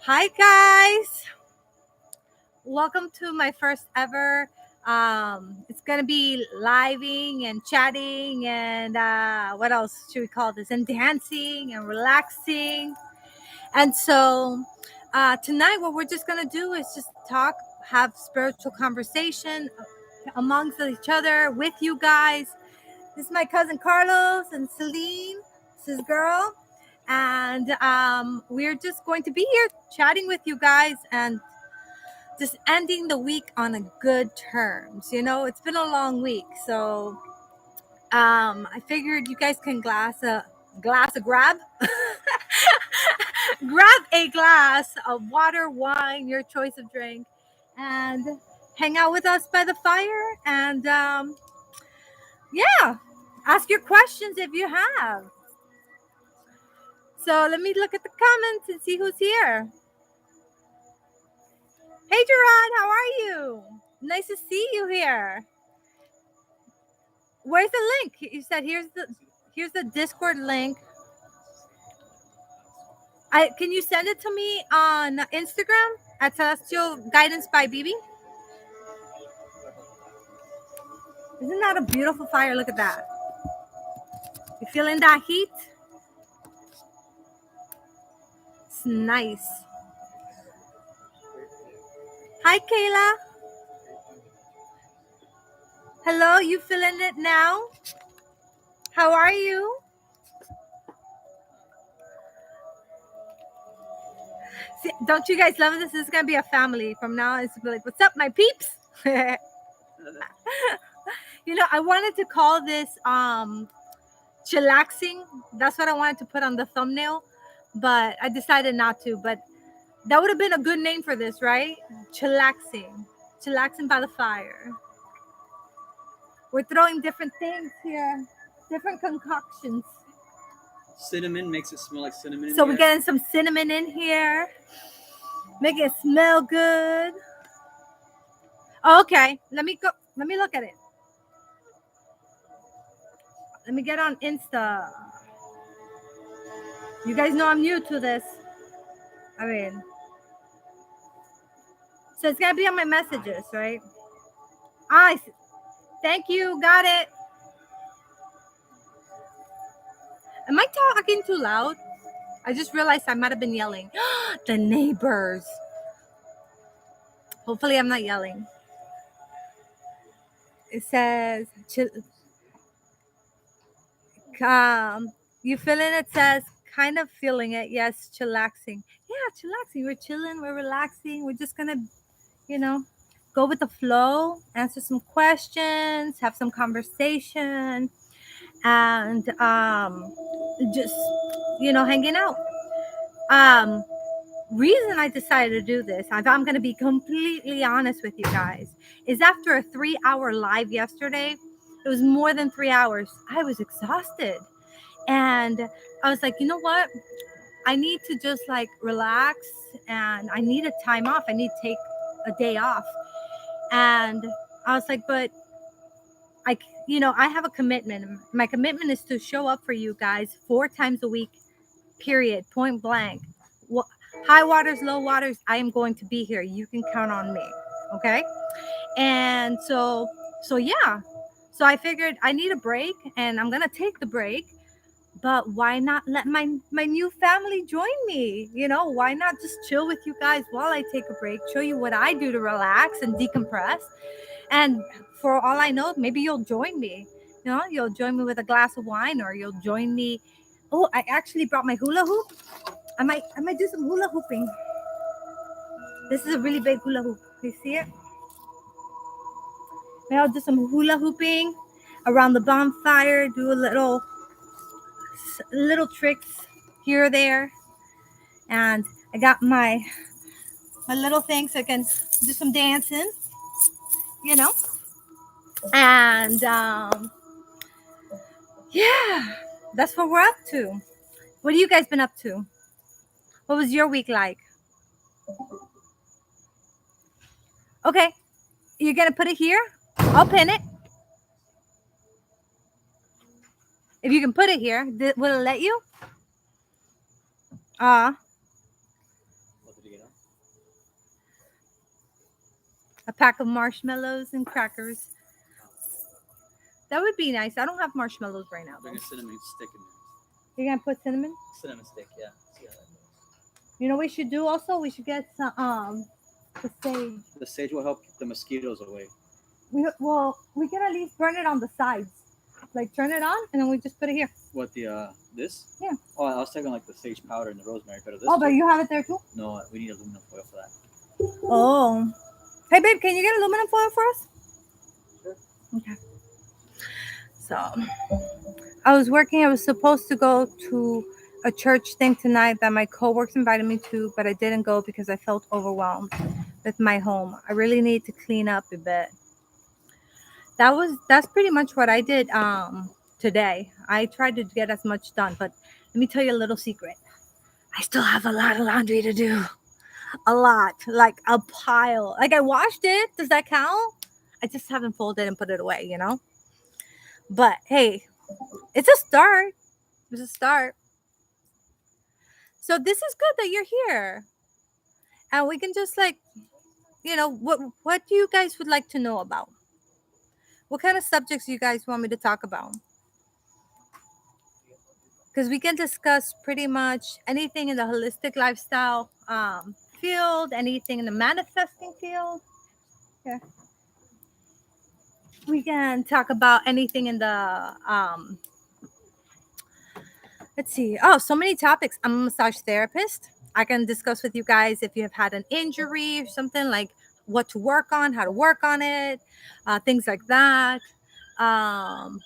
Hi guys, welcome to my first ever. It's gonna be living and chatting and what else should we call this? And dancing and relaxing. And so tonight, what we're just gonna do is just talk, have spiritual conversation amongst each other with you guys. This is my cousin Carlos and Celine. This is girl. And we're just going to be here chatting with you guys and just ending the week on a good terms. You know, it's been a long week, so I figured you guys can grab grab a glass of water, wine, your choice of drink, and hang out with us by the fire. And yeah, ask your questions if you have. So let me look at the comments and see who's here. Hey Gerard, how are you? Nice to see you here. Where's the link? You said here's the Discord link. Can you send it to me on Instagram at Celestial Guidance by Bebe? Isn't that a beautiful fire? Look at that. You feeling that heat? It's nice. Hi Kayla. Hello, you feeling it now? How are you? See, don't you guys love this? This is gonna be a family from now on. It's gonna be like, what's up, my peeps? You know, I wanted to call this chillaxing. That's what I wanted to put on the thumbnail, but I decided not to. But that would have been a good name for this, right? Chillaxing by the fire. We're throwing different things here, different concoctions. Cinnamon makes it smell like cinnamon. So we're getting some cinnamon in here, make it smell good. Okay, let me look at it. Let me get on Insta. You guys know I'm new to this. I mean, so it's gonna be on my messages, right? Thank you, got it. Am I talking too loud? I just realized I might have been yelling. The neighbors. Hopefully I'm not yelling. It says, you feeling it? Says, kind of feeling it. Yes, chillaxing. Yeah, chillaxing. We're chilling. We're relaxing. We're just going to, you know, go with the flow, answer some questions, have some conversation, and just, you know, hanging out. Reason I decided to do this, I'm going to be completely honest with you guys, is after a 3-hour live yesterday, it was more than 3 hours. I was exhausted. And I was like, you know what? I need to just like relax and I need a time off. I need to take a day off. And I was like, but I have a commitment. My commitment is to show up for you guys 4 times a week, period, point blank. High waters, low waters, I am going to be here. You can count on me. Okay. And so yeah. So I figured I need a break and I'm going to take the break. But why not let my new family join me? You know, why not just chill with you guys while I take a break, show you what I do to relax and decompress. And for all I know, maybe you'll join me. You know, you'll join me with a glass of wine, or you'll join me. Oh, I actually brought my hula hoop. I might do some hula hooping. This is a really big hula hoop. You see it? Maybe I'll do some hula hooping around the bonfire, do a little tricks here or there. And I got my little thing so I can do some dancing, you know. And yeah, that's what we're up to. What have you guys been up to? What was your week like? Okay, you're gonna put it here. I'll pin it. If you can put it here, will it let you? What did you get on? A pack of marshmallows and crackers. That would be nice. I don't have marshmallows right now, though. Bring a cinnamon stick in there. You're gonna put cinnamon? Cinnamon stick, yeah. See how that goes. You know what we should do also? We should get some the sage. The sage will help keep the mosquitoes away. We can at least burn it on the sides. Like turn it on and then we just put it here. What the this? Yeah. Oh, I was talking like the sage powder and the rosemary, but this. Oh, but you have it there too? No, we need aluminum foil for that. Oh. Hey babe, can you get aluminum foil for us? Sure. Okay. So I was working. I was supposed to go to a church thing tonight that my coworkers invited me to, but I didn't go because I felt overwhelmed with my home. I really need to clean up a bit. That's pretty much what I did today. I tried to get as much done, but let me tell you a little secret. I still have a lot of laundry to do. A lot, like a pile. Like I washed it. Does that count? I just haven't folded and put it away, you know? But hey, it's a start. It's a start. So this is good that you're here. And we can just like, what do you guys would like to know about? What kind of subjects you guys want me to talk about? Because we can discuss pretty much anything in the holistic lifestyle field, anything in the manifesting field. Yeah. We can talk about anything in the let's see. Oh, so many topics. I'm a massage therapist. I can discuss with you guys if you have had an injury or something, like what to work on, how to work on it, things like that. Um,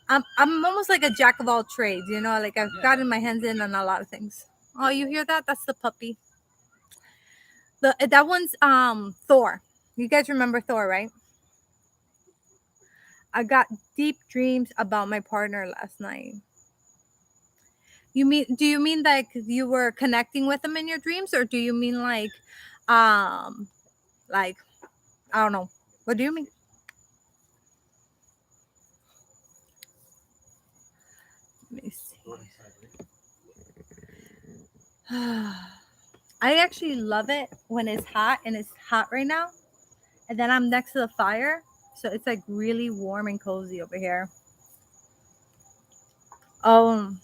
I'm almost like a jack of all trades, you know, like I've gotten my hands in on a lot of things. Oh, you hear that? That's the puppy. That one's Thor. You guys remember Thor, right? I got deep dreams about my partner last night. Do you mean like you were connecting with him in your dreams, or do you mean like I don't know. What do you mean? Let me see. I actually love it when it's hot, and it's hot right now. And then I'm next to the fire, so it's like really warm and cozy over here. Oh,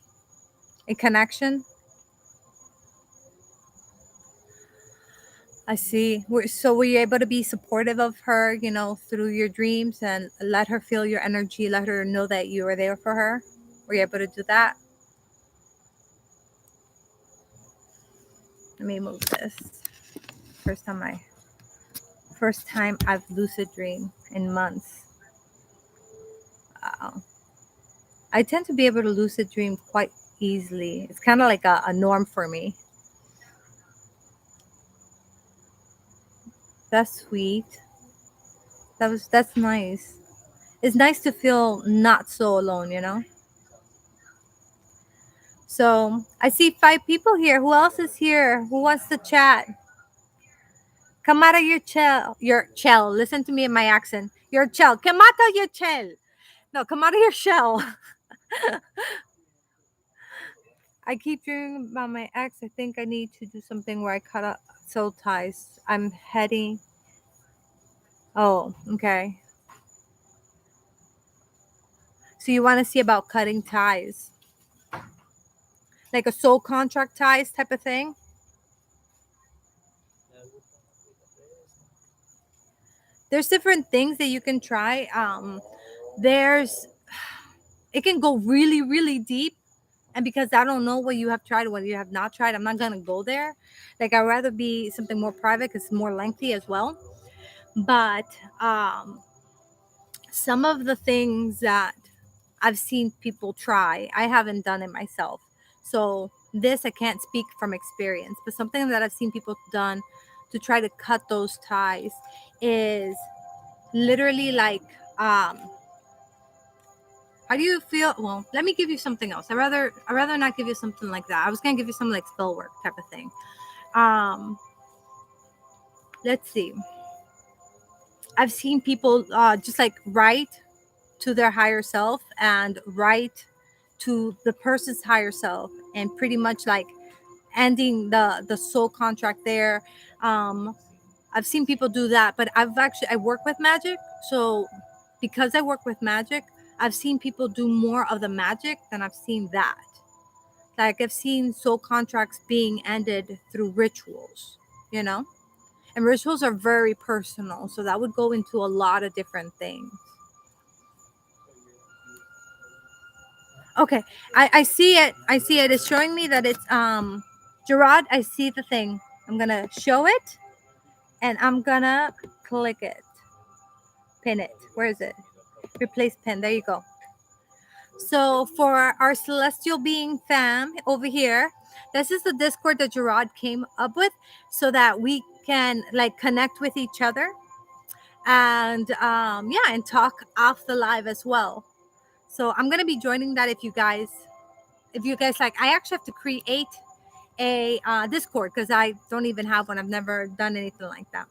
a connection. I see. So were you able to be supportive of her, through your dreams and let her feel your energy, let her know that you were there for her? Were you able to do that? Let me move this. First time I've lucid dreamed in months. I tend to be able to lucid dream quite easily. It's kind of like a norm for me. That's sweet. That's nice. It's nice to feel not so alone, you know? So I see 5 people here. Who else is here? Who wants to chat? Come out of your shell. Your shell. Listen to me in my accent. Your shell. Come out of your shell. No, come out of your shell. I keep dreaming about my ex. I think I need to do something where I cut up soul ties. I'm heading. Oh, okay. So you want to see about cutting ties, like a soul contract ties type of thing. There's different things that you can try. It can go really, really deep. And because I don't know what you have tried, what you have not tried, I'm not going to go there. Like, I'd rather be something more private because it's more lengthy as well. But some of the things that I've seen people try, I haven't done it myself. So this, I can't speak from experience. But something that I've seen people done to try to cut those ties is literally like, how do you feel? Well, let me give you something else. I rather not give you something like that. I was gonna give you some like spell work type of thing. Let's see. I've seen people just like write to their higher self and write to the person's higher self, and pretty much like ending the soul contract there. um I've seen people do that, but I work with magic, so because I work with magic, I've seen people do more of the magic than I've seen that. Like I've seen soul contracts being ended through rituals, you know? And rituals are very personal, so that would go into a lot of different things. Okay, I see it. I see it. It's showing me that it's Gerard, I see the thing. I'm gonna show it and I'm gonna click it. Pin it. Where is it? Replace pin. There you go. So for our celestial being fam over here, this is the Discord that Gerard came up with so that we can like connect with each other and yeah, and talk off the live as well. So I'm gonna be joining that if you guys like. I actually have to create a Discord because I don't even have one. I've never done anything like that.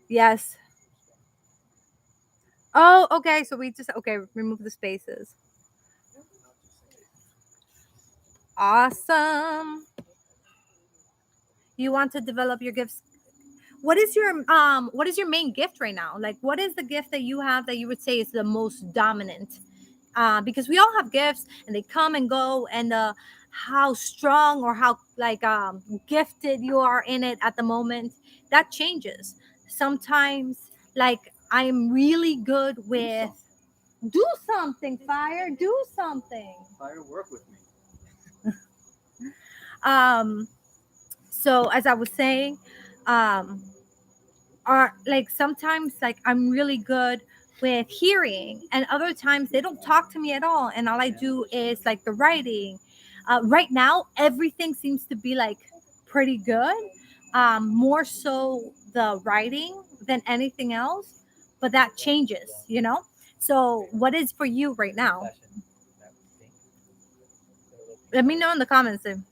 Yes. Oh, okay. So we just okay. Remove the spaces. Awesome. You want to develop your gifts. What is your main gift right now? Like what is the gift that you have that you would say is the most dominant? Because we all have gifts and they come and go, and how strong or how like gifted you are in it at the moment, that changes. Sometimes like I'm really good with do something, fire, do something. Fire, work with me. um so as I was saying, um are like sometimes like I'm really good with hearing, and other times they don't talk to me at all, and all I do is like the writing. Right now everything seems to be like pretty good, more so the writing than anything else, but that changes, you know. So what is for you right now? Let me know in the comments, and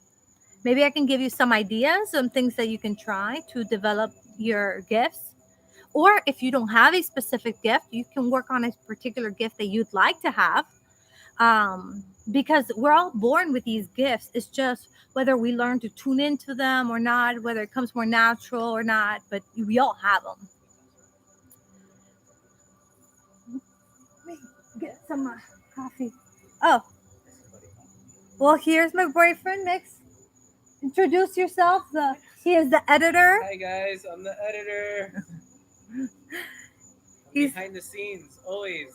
maybe I can give you some ideas, some things that you can try to develop your gifts. Or if you don't have a specific gift, you can work on a particular gift that you'd like to have. Because we're all born with these gifts. It's just whether we learn to tune into them or not, whether it comes more natural or not, but we all have them. Let me get some coffee. Oh, well, here's my boyfriend, Mix. Introduce yourself. He is the editor. Hi guys, I'm the editor. He's Behind the scenes, always.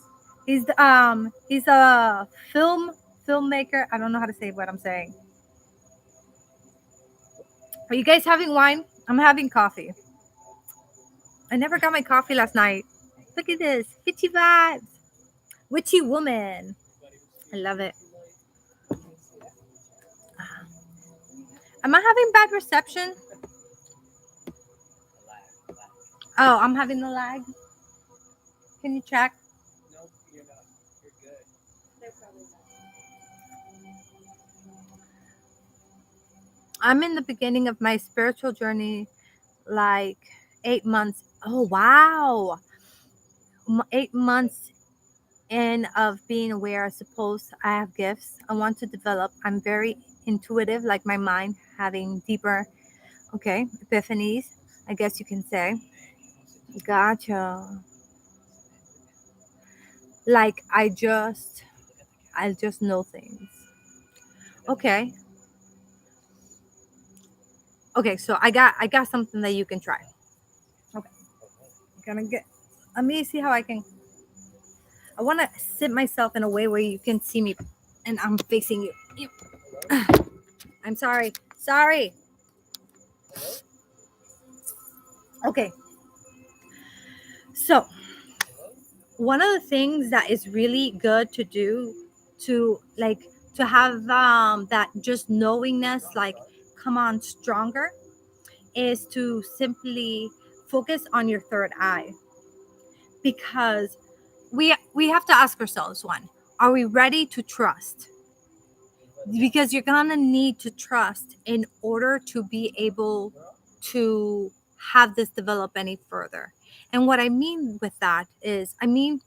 he's a filmmaker. I don't know how to say what I'm saying. Are you guys having wine? I'm having coffee. I never got my coffee last night. Look at this. Witchy vibes. Witchy woman. I love it. Am I having bad reception? Oh, I'm having the lag. Can you check? Nope, you're not. You're good. I'm in the beginning of my spiritual journey, like 8 months. Oh, wow. 8 months in of being aware. I suppose I have gifts I want to develop. I'm very intuitive, like my mind having deeper, okay, epiphanies, I guess you can say. Gotcha. Like I just know things. Okay. Okay, so I got something that you can try. Okay. I'm gonna get let me see how I wanna sit myself in a way where you can see me and I'm facing you. I'm sorry. Sorry. Okay. So one of the things that is really good to do to like to have that just knowingness like come on stronger is to simply focus on your third eye, because we have to ask ourselves, one, are we ready to trust? Because you're gonna need to trust in order to be able to have this develop any further. And what I mean with that is, I mean,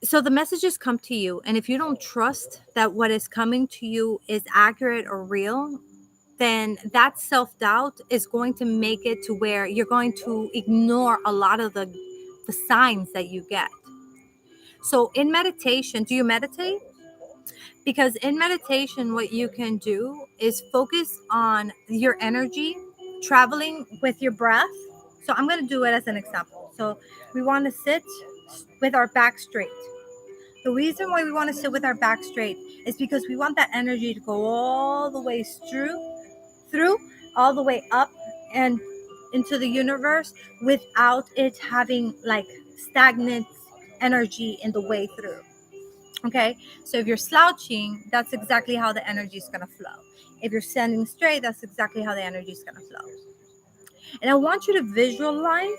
So the messages come to you, and if you don't trust that what is coming to you is accurate or real, then that self-doubt is going to make it to where you're going to ignore a lot of the signs that you get. So in meditation, do you meditate? Because in meditation, what you can do is focus on your energy traveling with your breath. So I'm going to do it as an example. So we want to sit with our back straight. The reason why we want to sit with our back straight is because we want that energy to go all the way through all the way up and into the universe without it having like stagnant energy in the way through. Okay, so if you're slouching, that's exactly how the energy is going to flow. If you're standing straight, that's exactly how the energy is going to flow. And I want you to visualize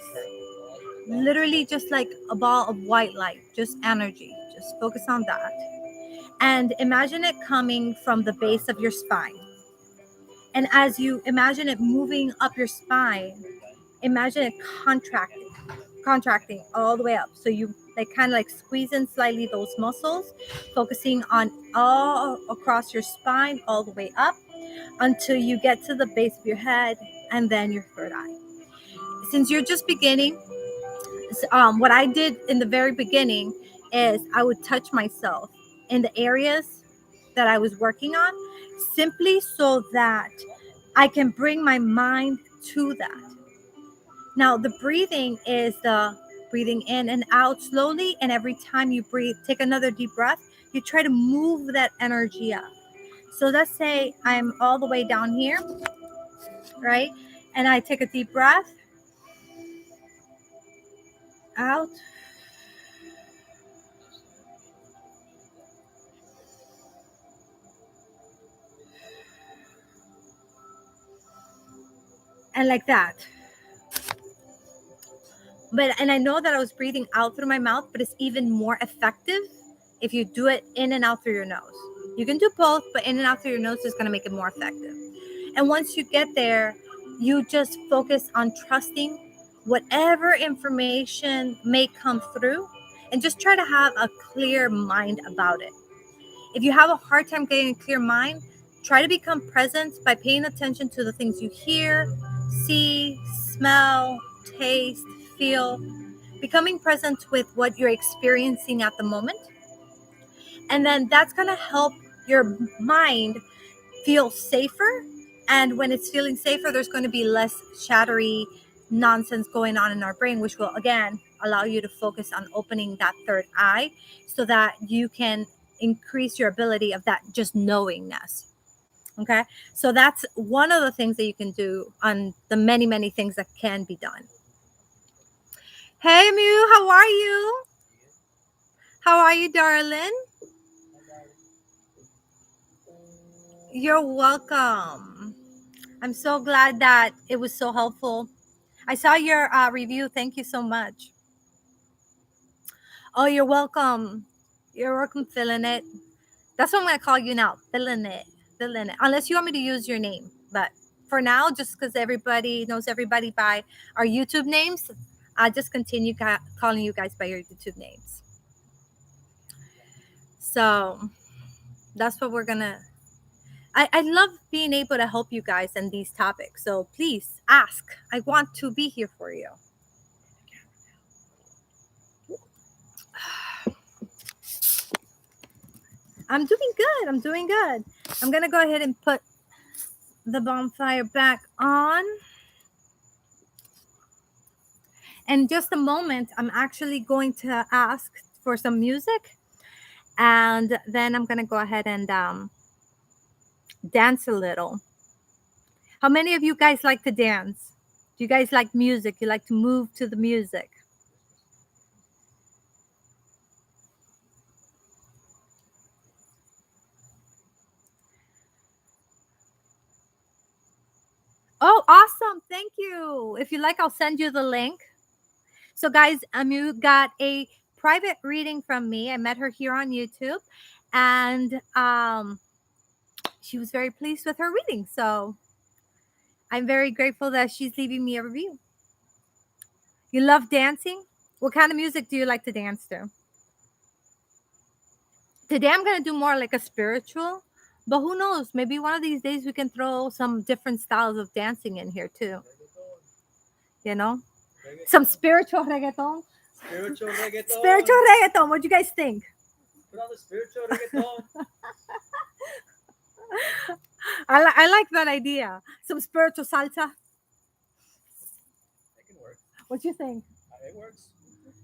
literally just like a ball of white light, just energy. Just focus on that. And imagine it coming from the base of your spine. And as you imagine it moving up your spine, imagine it contracting all the way up. So you like kind of like squeeze in slightly those muscles, focusing on all across your spine, all the way up until you get to the base of your head and then your third eye. Since you're just beginning, what I did in the very beginning is I would touch myself in the areas that I was working on, simply so that I can bring my mind to that. Now, the breathing is the breathing in and out slowly. And every time you breathe, take another deep breath, you try to move that energy up. So let's say I'm all the way down here, right? And I take a deep breath out. And like that. And I know that I was breathing out through my mouth, but it's even more effective if you do it in and out through your nose. You can do both, but in and out through your nose is going to make it more effective. And once you get there, you just focus on trusting whatever information may come through, and just try to have a clear mind about it. If you have a hard time getting a clear mind, try to become present by paying attention to the things you hear, see, smell, taste, feel, becoming present with what you're experiencing at the moment. And then that's going to help your mind feel safer. And when it's feeling safer, there's going to be less chattery nonsense going on in our brain, which will again allow you to focus on opening that third eye so that you can increase your ability of that just knowingness. Okay, so that's one of the things that you can do on the many things that can be done. Hey Mew, how are you? How are you, darling? You're welcome. I'm so glad that it was so helpful. I saw your review. Thank you so much. Oh, you're welcome. You're welcome, feeling it. That's what I'm going to call you now. Feeling it. Feeling it. Unless you want me to use your name. But for now, just because everybody knows everybody by our YouTube names, I'll just continue calling you guys by your YouTube names. So that's what we're going to. I love being able to help you guys in these topics. So please ask. I want to be here for you. I'm doing good. I'm doing good. I'm going to go ahead and put the bonfire back on. In just a moment, I'm actually going to ask for some music. And then I'm going to go ahead and dance a little. How many of you guys like to dance? Do you guys like music? You like to move to the music? Oh, awesome. Thank you. If you like, I'll send you the link. So, guys, Amu got a private reading from me. I met her here on YouTube, and she was very pleased with her reading. So, I'm very grateful that she's leaving me a review. You love dancing? What kind of music do you like to dance to? Today I'm gonna do more like a spiritual, but who knows? Maybe one of these days we can throw some different styles of dancing in here too. Reggaeton. You know, Reggaeton. some spiritual reggaeton. Spiritual reggaeton. Spiritual reggaeton. What do you guys think? Put on the spiritual reggaeton. I like that idea. Some spiritual salsa. That can work. What you think? It works.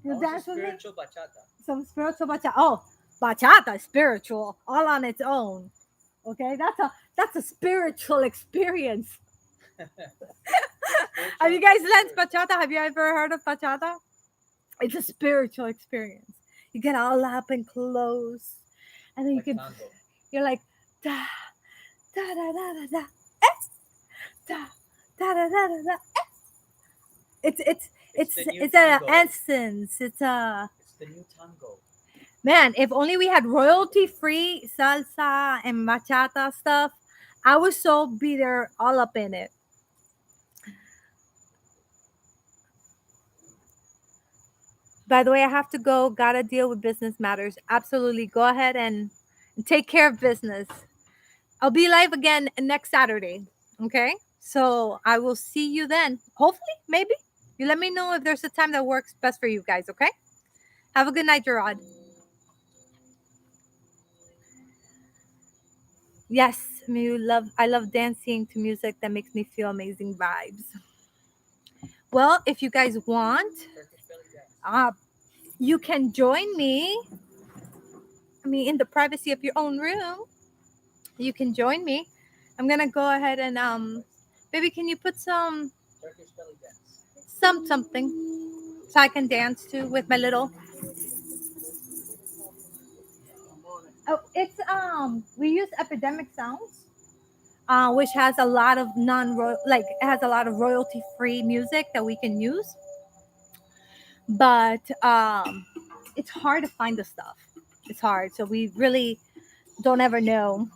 You Also dance with me? spiritual bachata. Some spiritual bachata. Oh, bachata is spiritual, all on its own. Okay, that's a spiritual experience. Have you guys danced bachata? Have you ever heard of bachata? It's a spiritual experience. You get all up and close, and then Like you can. tango. You're like da da da da da da eh, da da da da da da. Eh. It's the new It's an tango. essence. It's a It's the new tango. man. If only we had royalty free salsa and bachata stuff, I would so be there all up in it. By the way, I have to go. Gotta deal with business matters. Absolutely. Go ahead and take care of business. I'll be live again next Saturday. Okay. So I will see you then. Hopefully, maybe. You let me know if there's a time that works best for you guys. Okay. Have a good night, Gerard. Yes, I love dancing to music that makes me feel amazing vibes. Well, if you guys want, Turkish belly dance. you can join me. I mean, in the privacy of your own room, you can join me. I'm gonna go ahead and baby, can you put some Turkish belly dance. something so I can dance to with my little. Oh, it's we use Epidemic Sounds, which has a lot of like it has a lot of royalty free music that we can use, but it's hard to find the stuff. It's hard, so we really don't ever know.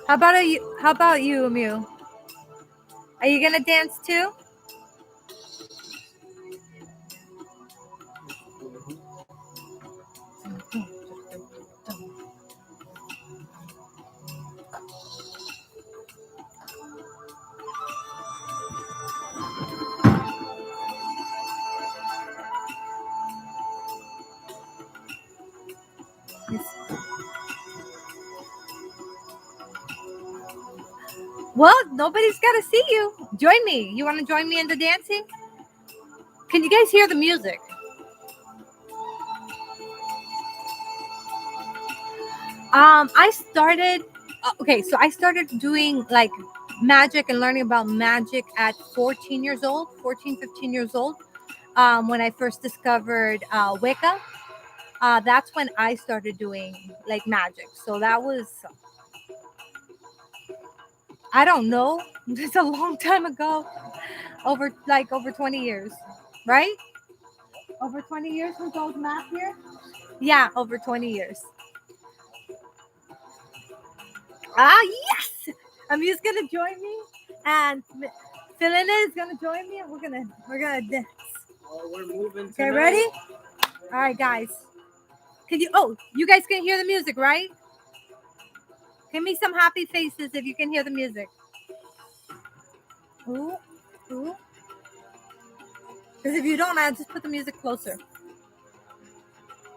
How about you? How about you, Mew? Are you gonna dance too? Well, nobody's got to see you. Join me. You want to join me in the dancing? Can you guys hear the music? I started. Okay, so I started doing like magic and learning about magic at 14 years old, 14, 15 years old. When I first discovered Wicca, that's when I started doing like magic. So that was, I don't know, it's a long time ago, over 20 years, right? Over 20 years from those math here? Yeah, over 20 years. Ah, yes! Amu's gonna join me, and Selena is gonna join me, and we're gonna dance. Oh, we're moving. Okay, Tonight. ready? All right, guys. Can you? Oh, you guys can hear the music, right? Give me some happy faces if you can hear the music. Ooh, ooh. Because if you don't, I'll just put the music closer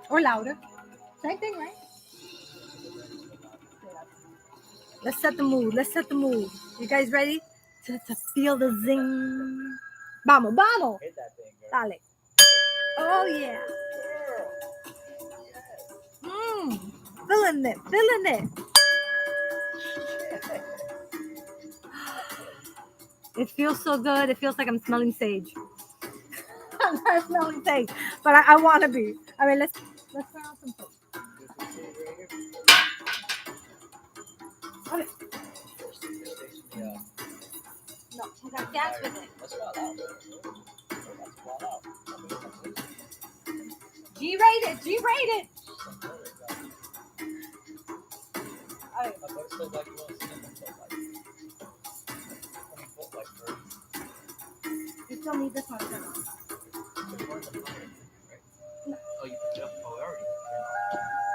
or louder. Same thing, right? Let's set the mood. Let's set the mood. You guys ready to feel the zing? Vamos, vamos. Hit that thing, girl. Dale. Oh, yeah. Girl. Mmm. Feeling it. Feeling it. It feels so good. It feels like I'm smelling sage. I'm not smelling sage, but I want to be. I mean, let's turn on some sage. Okay. Yeah. No, you gotta dance with it. Let's wild out. Let's wild out. G-rated. G-rated. All right. My butt's so like you won't see them until like 20 foot like birds. It's need this one to turn on. Oh, you put it up? Oh, already.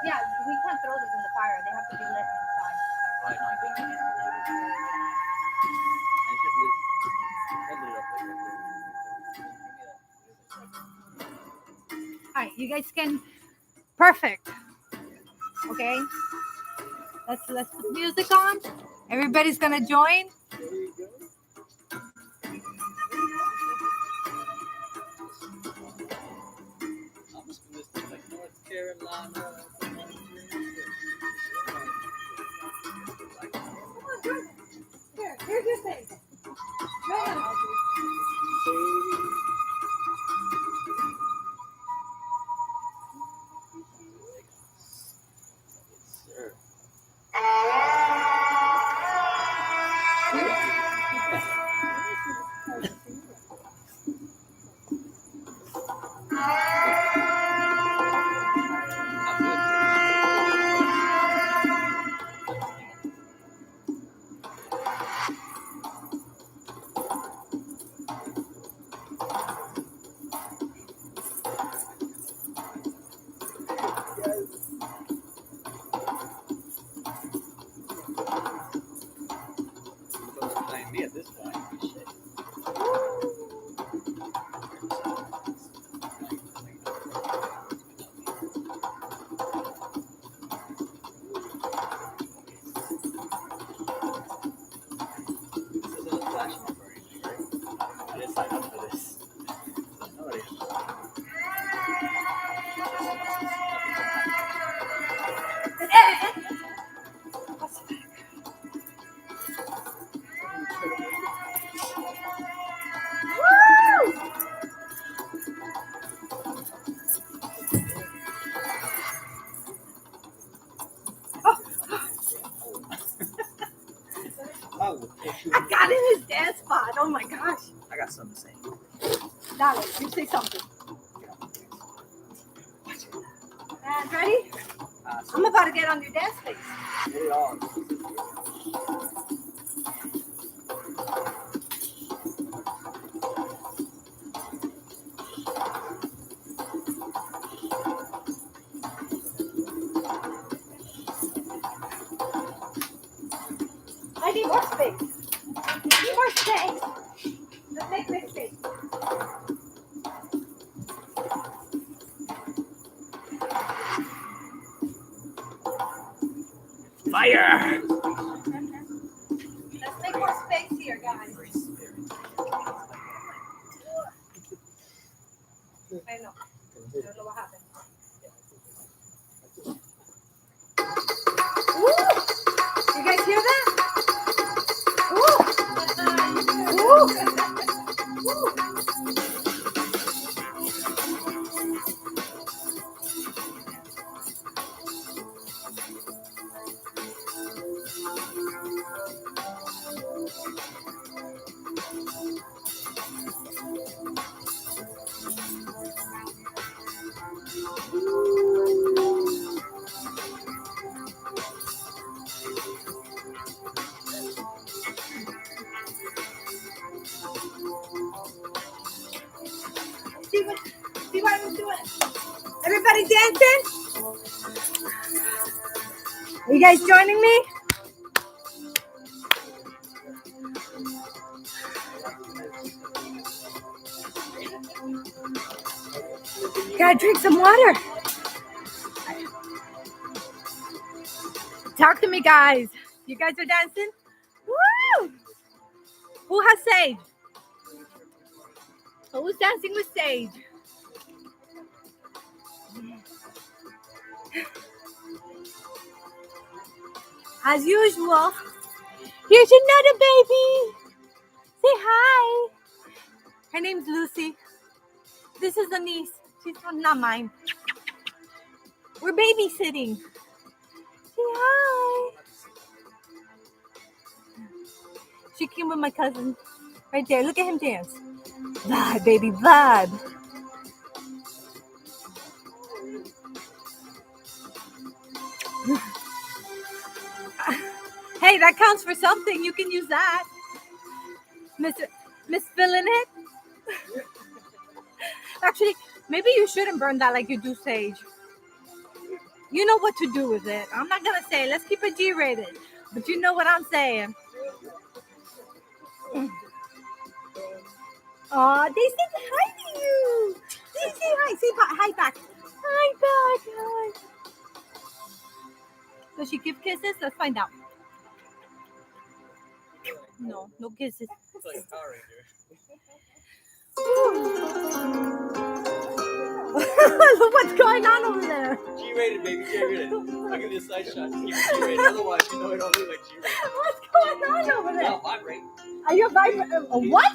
Yeah, we can't throw this in the fire. They have to be lit inside. Oh, I know. I think I should lit it up All right, you guys can. Perfect. Okay. Let's put music on. Everybody's gonna join. There you go. I'm just gonna listen like North Carolina. Here's your thing. Join us. Sir. Behind me at this point. Shit. This isn't a flash mob or anything, right? I didn't sign up for this. No, I didn't. I got in his dance spot. Oh my gosh. I got something to say. Dale, you say something. And ready? I'm about to get on your dance face. Get it on. I need more space. I need more space. Let's make big space. Fire! Let's make more space here, guys. I know. I don't know what happened. Woo! You guys hear that? Woo! See what I'm doing? Everybody dancing? Are you guys joining me? Gotta drink some water. Talk to me, guys. You guys are dancing? Woo! Who has Sage? Who's dancing with Sage? As usual, here's another baby. Say hi. Her name's Lucy. This is a niece. She's not mine. We're babysitting. Say hi. She came with my cousin. Right there. Look at him dance. Vlad, baby, Vlad. Hey, that counts for something. You can use that. Miss Filling it. Actually, maybe you shouldn't burn that like you do sage. You know what to do with it. I'm not gonna say let's keep it G-rated, but you know what I'm saying. Oh, they said hi to you. They say hi. Say hi back. Hi back. Hi. Does she give kisses? Let's find out. No, no kisses. It's like Power Ranger. Look what's going on over there. G-rated, baby, G-rated. I'll give you a side shot. Keep it G-rated. Otherwise, you know it don't look like G-rated. What's going on over there? I'll vibrate. Are you vibrating? What?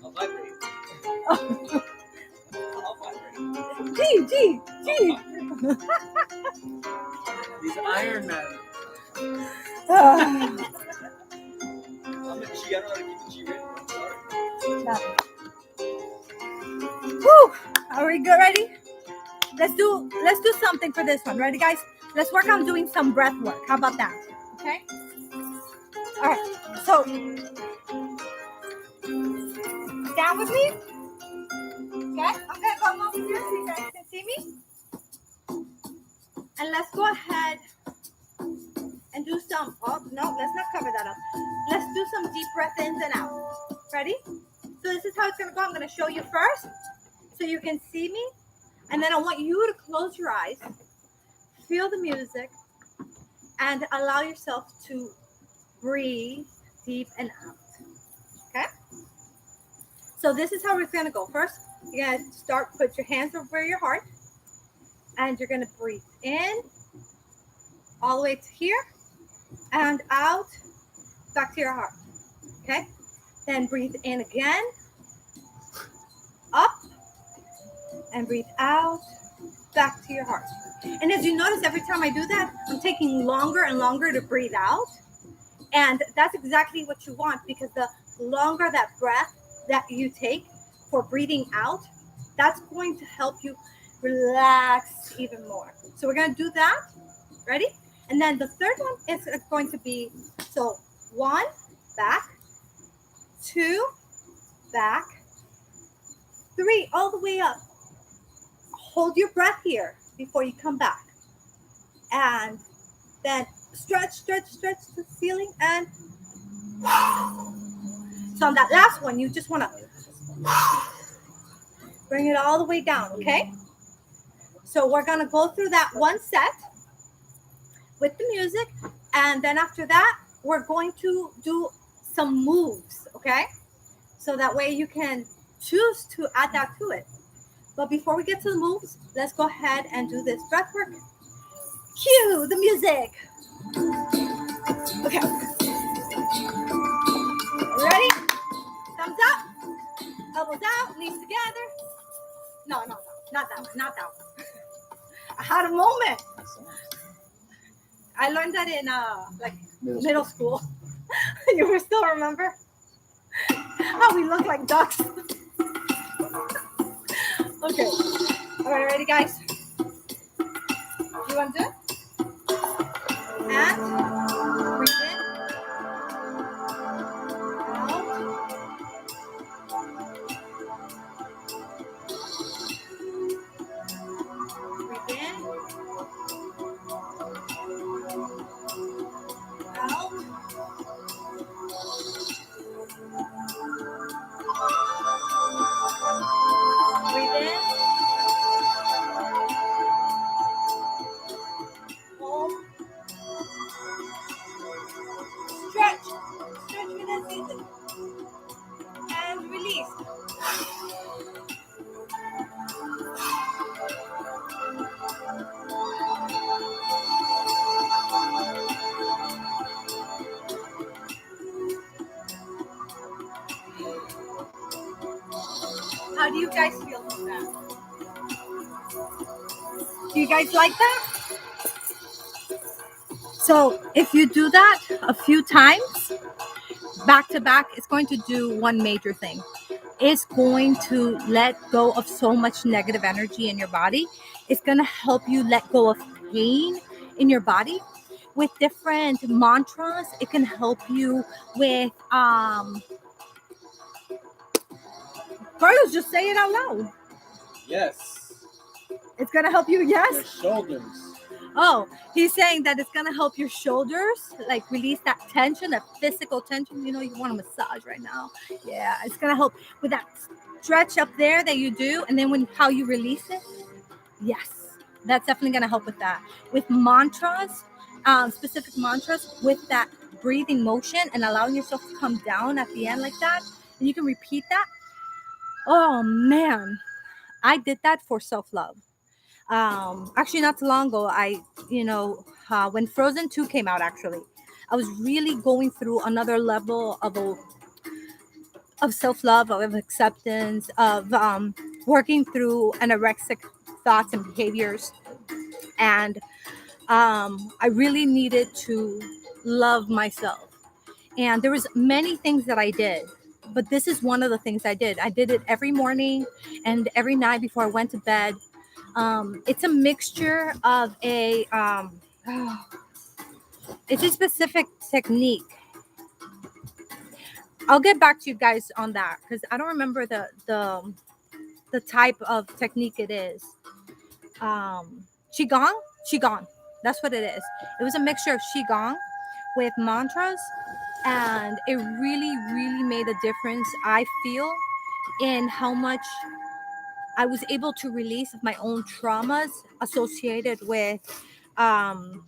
I'll vibrate. I'll vibrate. G. These Iron Man. I'm a G. I don't know how to keep the G-rated. I'm sorry. Woo! Are we good? Ready? Let's do something for this one. Ready, guys? Let's work on doing some breath work. How about that? Okay. All right. So down with me. Okay. I'm gonna come over here so you guys can see me. And let's go ahead and do some. Oh no, let's not cover that up. Let's do some deep breath ins and out. Ready? So this is how it's gonna go. I'm gonna show you first, so you can see me, and then I want you to close your eyes, feel the music, and allow yourself to breathe deep and out. Okay? So this is how it's gonna go. First, you're gonna put your hands over your heart, and you're gonna breathe in all the way to here, and out, back to your heart. Okay? Then breathe in again, up, and breathe out, back to your heart. And as you notice, every time I do that, I'm taking longer and longer to breathe out. And that's exactly what you want, because the longer that breath that you take for breathing out, that's going to help you relax even more. So we're going to do that. Ready? And then the third one is going to be, so 1, back, 2, back, 3, all the way up. Hold your breath here before you come back. And then stretch the ceiling. And so on that last one, you just want to bring it all the way down, okay? So we're going to go through that one set with the music. And then after that, we're going to do some moves, okay? So that way you can choose to add that to it. But before we get to the moves, let's go ahead and do this breath work. Cue the music. Okay. Ready? Thumbs up. Elbows out. Knees together. No. Not that one. I had a moment. I learned that in middle school. You will still remember how we look like ducks. Okay. All right, ready, guys? You want to do it? And breathe in. Out. Breathe in. Out. Breathe in. Hold. Stretch with that season. And release. How do you guys feel with that? Do you guys like that? So if you do that a few times, back to back, it's going to do one major thing. It's going to let go of so much negative energy in your body. It's going to help you let go of pain in your body. With different mantras, it can help you with Carlos, just say it out loud. Yes. It's gonna help you. Yes. Your shoulders. Oh, he's saying that it's gonna help your shoulders, like release that tension, that physical tension. You know, you want a massage right now. Yeah, it's gonna help with that stretch up there that you do, and then when how you release it. Yes, that's definitely gonna help with that. With mantras, specific mantras, with that breathing motion and allowing yourself to come down at the end like that, and you can repeat that. Oh man, I did that for self love. Actually, not too long ago, when Frozen 2 came out, actually, I was really going through another level of self love, of acceptance, of working through anorexic thoughts and behaviors. And I really needed to love myself. And there was many things that I did, but this is one of the things I did. I did it every morning and every night before I went to bed. It's a mixture of it's a specific technique. I'll get back to you guys on that because I don't remember the type of technique it is. Qigong, Qigong. That's what it is. It was a mixture of Qigong with mantras, and it really, really made a difference. I feel in how much I was able to release my own traumas um,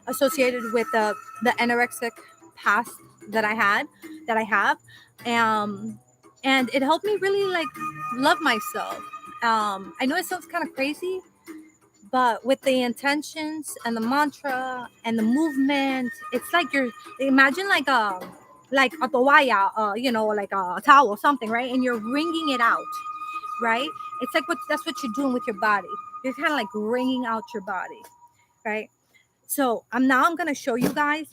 associated with the anorexic past that I had, that I have, um, and it helped me really like love myself. I know it sounds kind of crazy, but with the intentions and the mantra and the movement, it's like you're imagine like a toalla, like a towel or something, right? And you're wringing it out, right? It's like that's what you're doing with your body. You're kind of like wringing out your body, right? So I'm gonna show you guys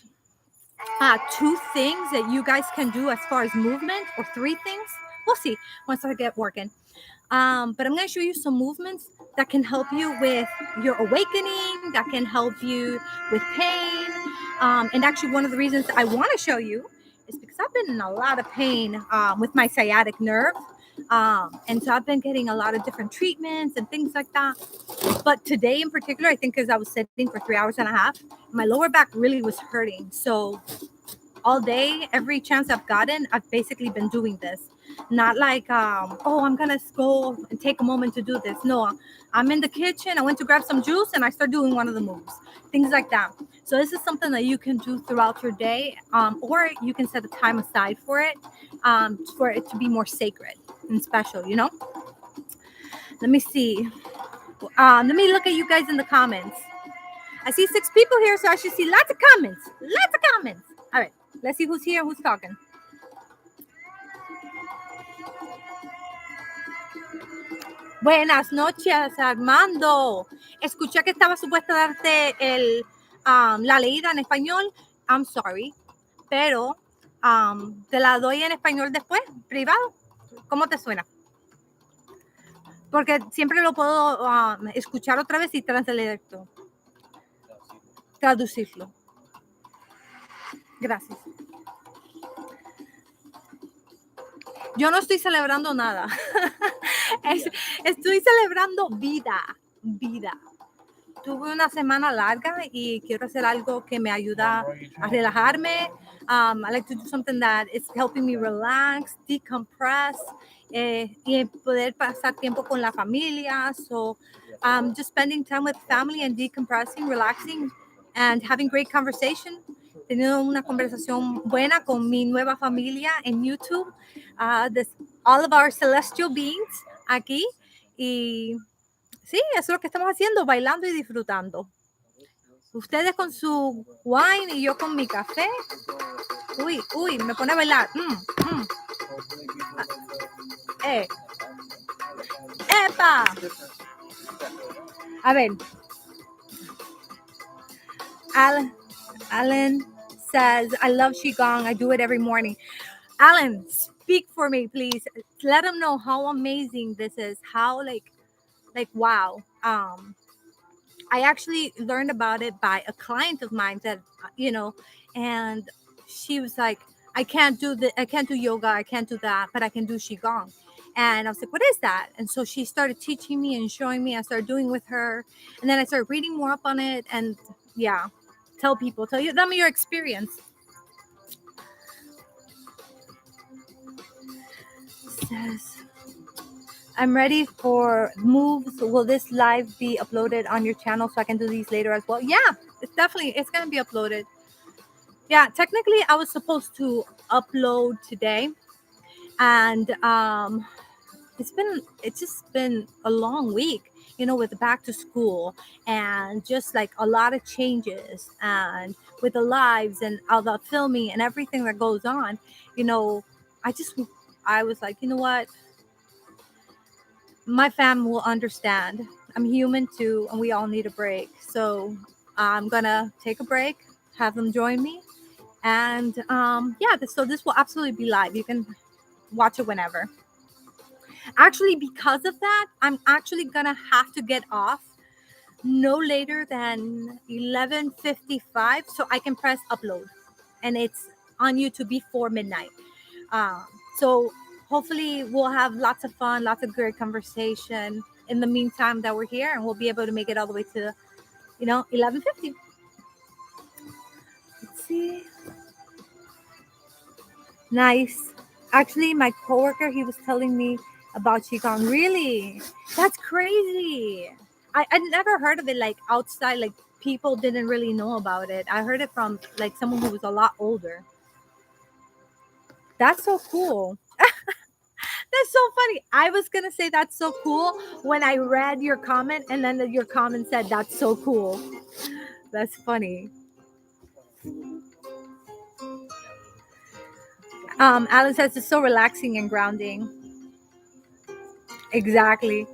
two things that you guys can do as far as movement, or three things. We'll see once I get working. But I'm going to show you some movements that can help you with your awakening, that can help you with pain. And actually, one of the reasons I want to show you is because I've been in a lot of pain with my sciatic nerve. And so I've been getting a lot of different treatments and things like that. But today in particular, I think because I was sitting for 3 hours and a half, my lower back really was hurting. So all day, every chance I've gotten, I've basically been doing this. Not like, I'm gonna go and take a moment to do this. No, I'm in the kitchen. I went to grab some juice and I start doing one of the moves, things like that. So this is something that you can do throughout your day, or you can set a time aside for it to be more sacred and special. Let me see. Let me look at you guys in the comments. I see 6 people here, so I should see lots of comments. Lots of comments. All right, let's see who's here, who's talking. Buenas noches, Armando. Escuché que estaba supuesta darte la leída en español. I'm sorry, pero te la doy en español después, privado. ¿Cómo te suena? Porque siempre lo puedo escuchar otra vez y traducirlo. Gracias. Yo no estoy celebrando nada. Estoy celebrando vida. Tuve una semana larga y quiero hacer algo que me ayuda a relajarme. I like to do something that is helping me relax, decompress, y poder pasar tiempo con la familia. So just spending time with family and decompressing, relaxing, and having great conversation. Teniendo una conversación buena con mi nueva familia en YouTube. All of our celestial beings aquí. Y sí, eso es lo que estamos haciendo, bailando y disfrutando. Ustedes con su wine y yo con mi café. Uy, me pone a bailar. ¡Epa! A ver. Alan says, I love Qigong. I do it every morning. Alan, speak for me, please. Let them know how amazing this is. How like wow. I actually learned about it by a client of mine that, and she was like, I can't do yoga, I can't do that, but I can do Qigong. And I was like, what is that? And so she started teaching me and showing me. I started doing with her. And then I started reading more up on it. And yeah, tell them your experience. It says, I'm ready for moves. Will this live be uploaded on your channel so I can do these later as well? Yeah, it's going to be uploaded. Yeah, technically I was supposed to upload today. And it's just been a long week, with back to school and just like a lot of changes, and with the lives and all the filming and everything that goes on. I just I was like, you know what, my fam will understand. I'm human too, and we all need a break. So I'm gonna take a break, have them join me, and yeah, so this will absolutely be live. You can watch it whenever. Actually, because of that, I'm actually gonna have to get off no later than 11:55 so I can press upload, and it's on YouTube before midnight. Uh, so hopefully we'll have lots of fun, lots of great conversation in the meantime that we're here, and we'll be able to make it all the way to 11:50. Let's see. Nice. Actually, my coworker, he was telling me about Qigong. Really? That's crazy. I never heard of it like outside, like people didn't really know about it. I heard it from like someone who was a lot older. That's so cool. That's so funny. I was going to say that's so cool when I read your comment, and then your comment said that's so cool. That's funny. Alan says it's so relaxing and grounding. Exactly.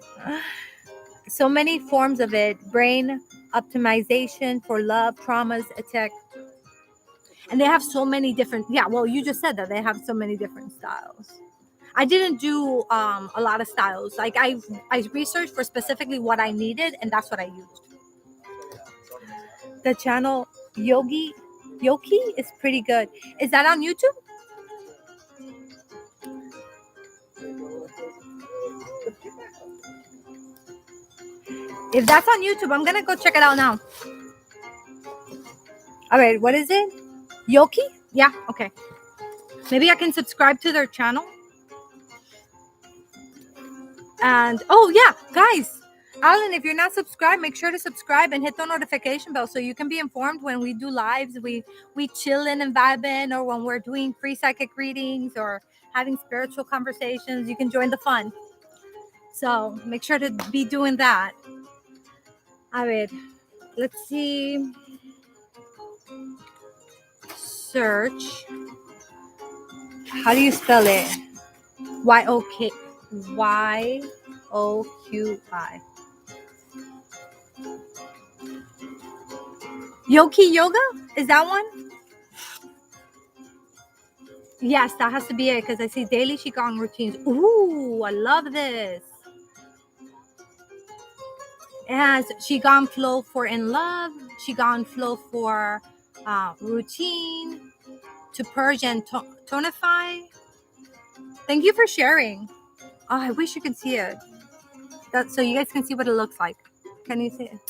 So many forms of it. Brain optimization for love, traumas, attack. And they have so many different, yeah, well, you just said that they have so many different styles. I didn't do a lot of styles. Like I researched for specifically what I needed, and that's what I used. The channel Yogi is pretty good. Is that on YouTube? If that's on YouTube, I'm gonna go check it out now. All right, what is it? Yoki? Yeah, okay. Maybe I can subscribe to their channel. And oh yeah, guys, Alan, if you're not subscribed, make sure to subscribe and hit the notification bell so you can be informed when we do lives. We chillin' and vibing, or when we're doing free psychic readings or having spiritual conversations. You can join the fun. So make sure to be doing that. All right, let's see. Search. How do you spell it? Y-O-Q-I. Yoki Yoga? Is that one? Yes, that has to be it, because I see daily Qigong routines. Ooh, I love this. It has Qigong flow for in love, Qigong flow for routine, to purge and tonify. Thank you for sharing. Oh, I wish you could see it. So you guys can see what it looks like. Can you see it?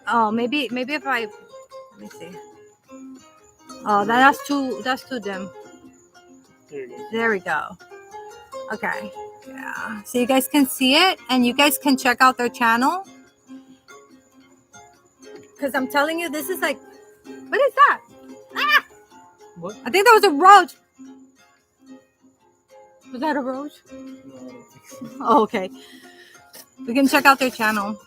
Oh, maybe if I, let me see. Oh, that's too dim. There we go. Okay. Yeah. So you guys can see it, and you guys can check out their channel. Because I'm telling you, this is like, what is that? Ah! What? I think that was a roach. Was that a roach? No, I don't think so. Oh, okay. We can check out their channel.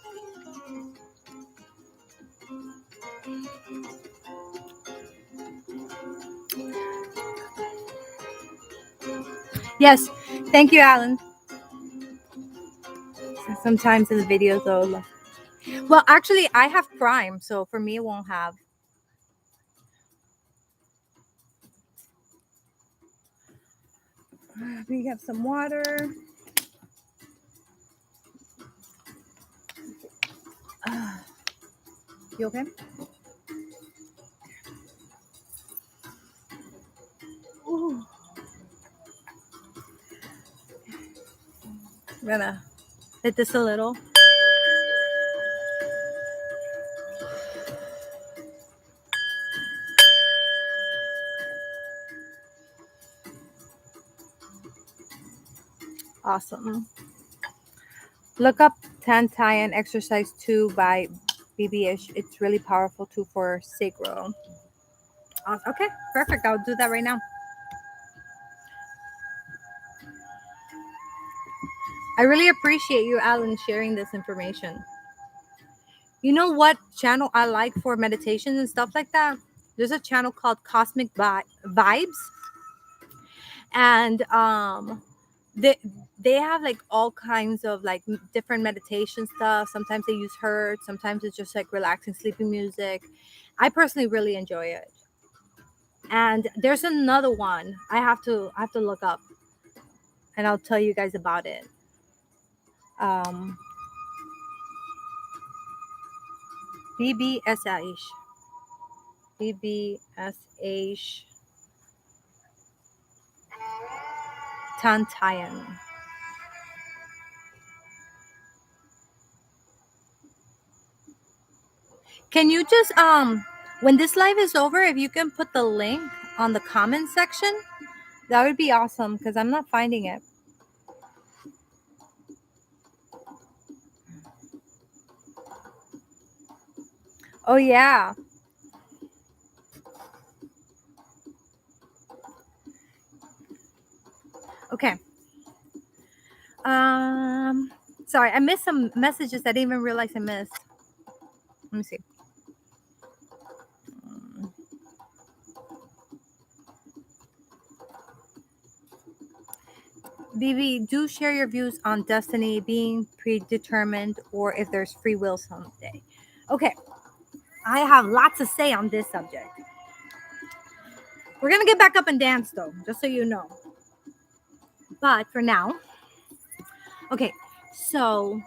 Yes. Thank you, Alan. Sometimes in the videos, though. Well, actually, I have Prime, so for me, it won't have. We have some water. You okay? Ooh. I'm gonna hit this a little. Awesome. Look up Tantian Exercise 2 by Bebe. It's really powerful too for sacral. Okay, perfect. I'll do that right now. I really appreciate you, Alan, sharing this information. You know what channel I like for meditation and stuff like that? There's a channel called Cosmic Vibes, and they have like all kinds of like different meditation stuff. Sometimes they use hertz, sometimes it's just like relaxing sleeping music. I personally really enjoy it. And there's another one I have to look up, and I'll tell you guys about it. BBSH. BBSH Tantayan. Can you just when this live is over, if you can put the link on the comment section, that would be awesome because I'm not finding it. Oh yeah. Okay. Sorry, I missed some messages I didn't even realize I missed. Let me see. Bebe, do share your views on destiny being predetermined or if there's free will someday. Okay, I have lots to say on this subject. We're going to get back up and dance though, just so you know. But for now, okay, so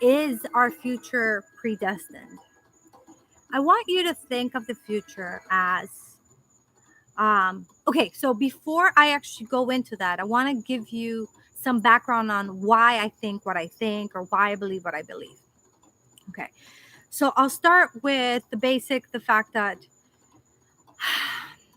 is our future predestined? I want you to think of the future as okay, so before I actually go into that, I want to give you some background on why I think what I think or why I believe what I believe. Okay, so I'll start with the fact that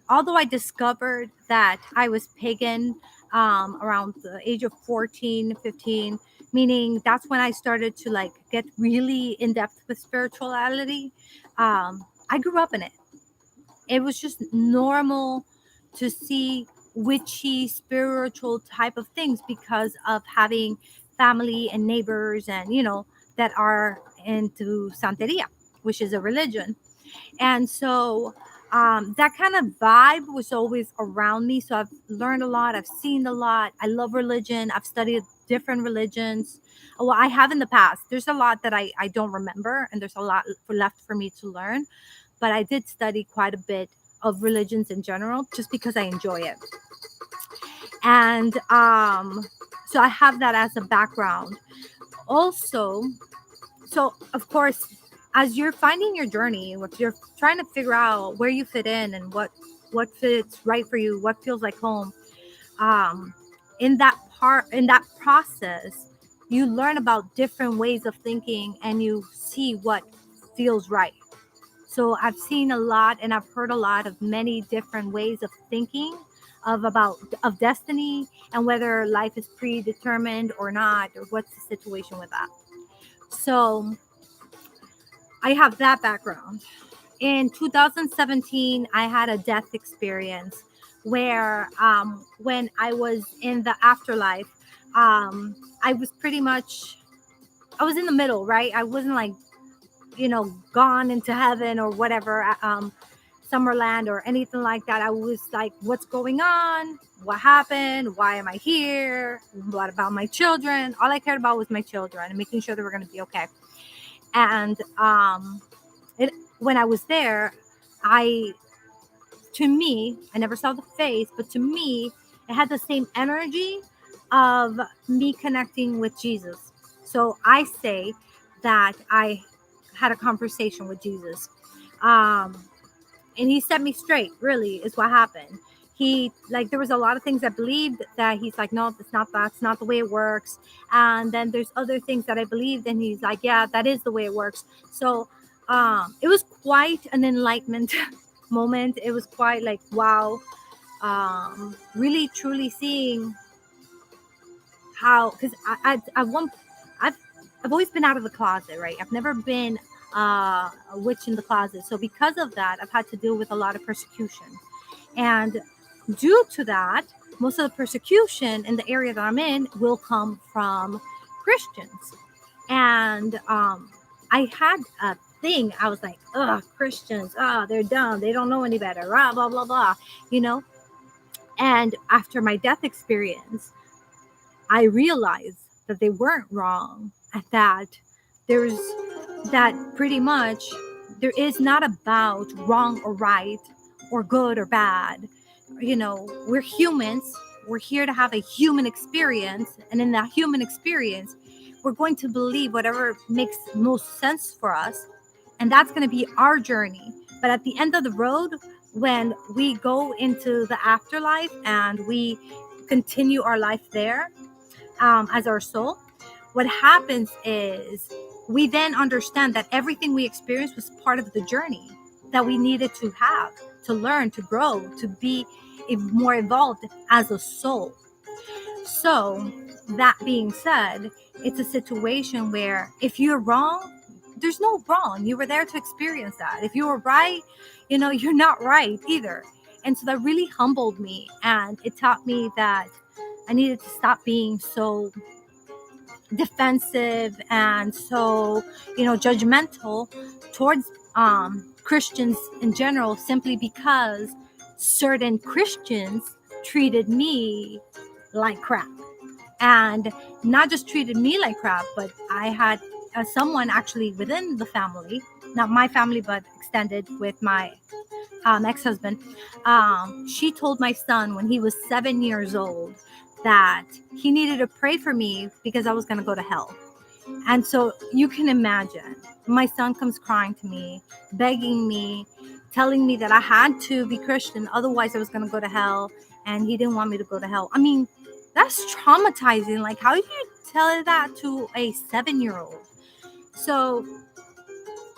although I discovered that I was pagan around the age of 14, 15, meaning that's when I started to like get really in depth with spirituality, I grew up in it. It was just normal to see witchy spiritual type of things because of having family and neighbors and that are into Santeria, which is a religion. And so that kind of vibe was always around me. So I've learned a lot, I've seen a lot. I love religion, I've studied different religions. Well, I have in the past. There's a lot that I don't remember, and there's a lot left for me to learn, but I did study quite a bit of religions in general just because I enjoy it. And so I have that as a background. Also, so of course, as you're finding your journey, if you're trying to figure out where you fit in and what fits right for you, what feels like home, in that process, you learn about different ways of thinking and you see what feels right. So I've seen a lot and I've heard a lot of many different ways of thinking of destiny and whether life is predetermined or not, or what's the situation with that. So I have that background. In 2017, I had a death experience where when I was in the afterlife, I was I was in the middle, right? I wasn't like, gone into heaven or whatever, Summerland or anything like that. I was like, what's going on? What happened? Why am I here? What about my children? All I cared about was my children and making sure they were going to be okay. And when I was there, to me, I never saw the face, but to me, it had the same energy of me connecting with Jesus. So I say that I had a conversation with Jesus. And he set me straight, really, is what happened. there was a lot of things I believed that he's like, no, that's not the way it works. And then there's other things that I believed, and he's like, yeah, that is the way it works. So it was quite an enlightenment moment. It was quite like, wow, really truly seeing how, because I've always been out of the closet, right? I've never been a witch in the closet. So because of that, I've had to deal with a lot of persecution. And due to that, most of the persecution in the area that I'm in will come from Christians. And I had a thing. I was like, ugh, Christians, they're dumb. They don't know any better. Blah, blah, blah, blah, you know? And after my death experience, I realized that they weren't wrong, and that pretty much there is not about wrong or right or good or bad. You know, we're humans. We're here to have a human experience. And in that human experience, we're going to believe whatever makes most sense for us. And that's going to be our journey. But at the end of the road, when we go into the afterlife and we continue our life there, as our soul, what happens is we then understand that everything we experienced was part of the journey that we needed to have, to learn, to grow, to be more evolved as a soul. So that being said, it's a situation where if you're wrong, there's no wrong. You were there to experience that. If you were right, you know, you're not right either. And so that really humbled me, and it taught me that I needed to stop being so defensive and so, you know, judgmental towards Christians in general, simply because certain Christians treated me like crap. And not just treated me like crap, but I had someone actually within the family, not my family, but extended with my ex-husband. She told my son when he was 7 years old that he needed to pray for me because I was going to go to hell. And so you can imagine, my son comes crying to me, begging me, telling me that I had to be Christian, otherwise I was going to go to hell, and he didn't want me to go to hell. I mean, that's traumatizing. Like, how do you tell that to a 7-year-old? So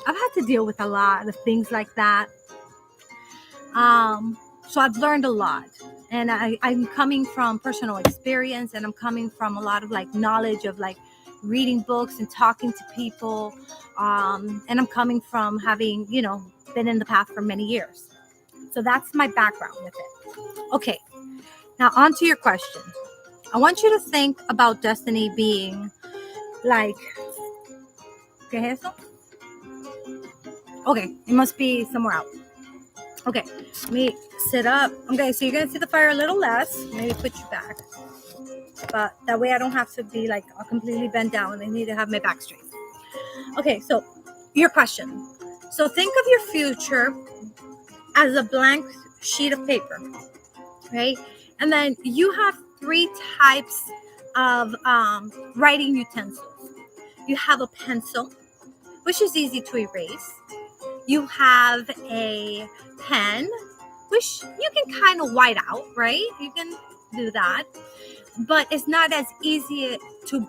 I've had to deal with a lot of things like that. So I've learned a lot, and I'm coming from personal experience, and I'm coming from a lot of like knowledge of like reading books and talking to people. And I'm coming from having, you know, been in the path for many years. So that's my background with it. Okay. Now on to your question. I want you to think about destiny being like, ¿qué es eso? Okay, it must be somewhere out. Okay, let me sit up. Okay, so you're going to see the fire a little less. Maybe put you back. But that way I don't have to be like completely bent down. I need to have my back straight. Okay, so your question. So think of your future as a blank sheet of paper, right? And then you have 3 types of writing utensils. You have a pencil, which is easy to erase. You have a pen, which you can kind of white out, right? You can do that, but it's not as easy to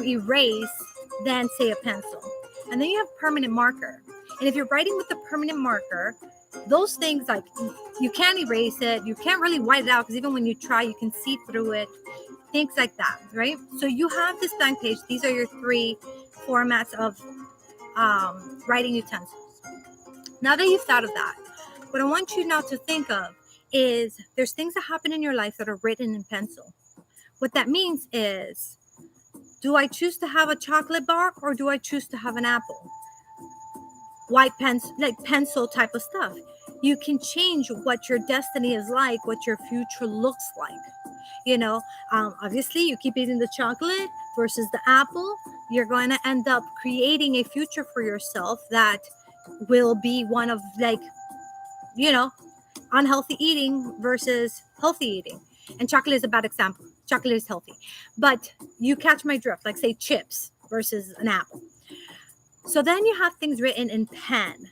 erase than, say, a pencil. And then you have permanent marker. And if you're writing with the permanent marker, those things, like, you can't erase it. You can't really white it out, because even when you try, you can see through it. Things like that, right? So you have this blank page. These are your 3 formats of writing utensils. Now that you've thought of that, what I want you now to think of is there's things that happen in your life that are written in pencil. What that means is, do I choose to have a chocolate bar, or do I choose to have an apple? White pencil, like pencil type of stuff. You can change what your destiny is like, what your future looks like. You know, obviously you keep eating the chocolate versus the apple, you're going to end up creating a future for yourself that will be one of, like, you know, unhealthy eating versus healthy eating. And chocolate is a bad example. Chocolate is healthy, but you catch my drift, like, say, chips versus an apple. So then you have things written in pen.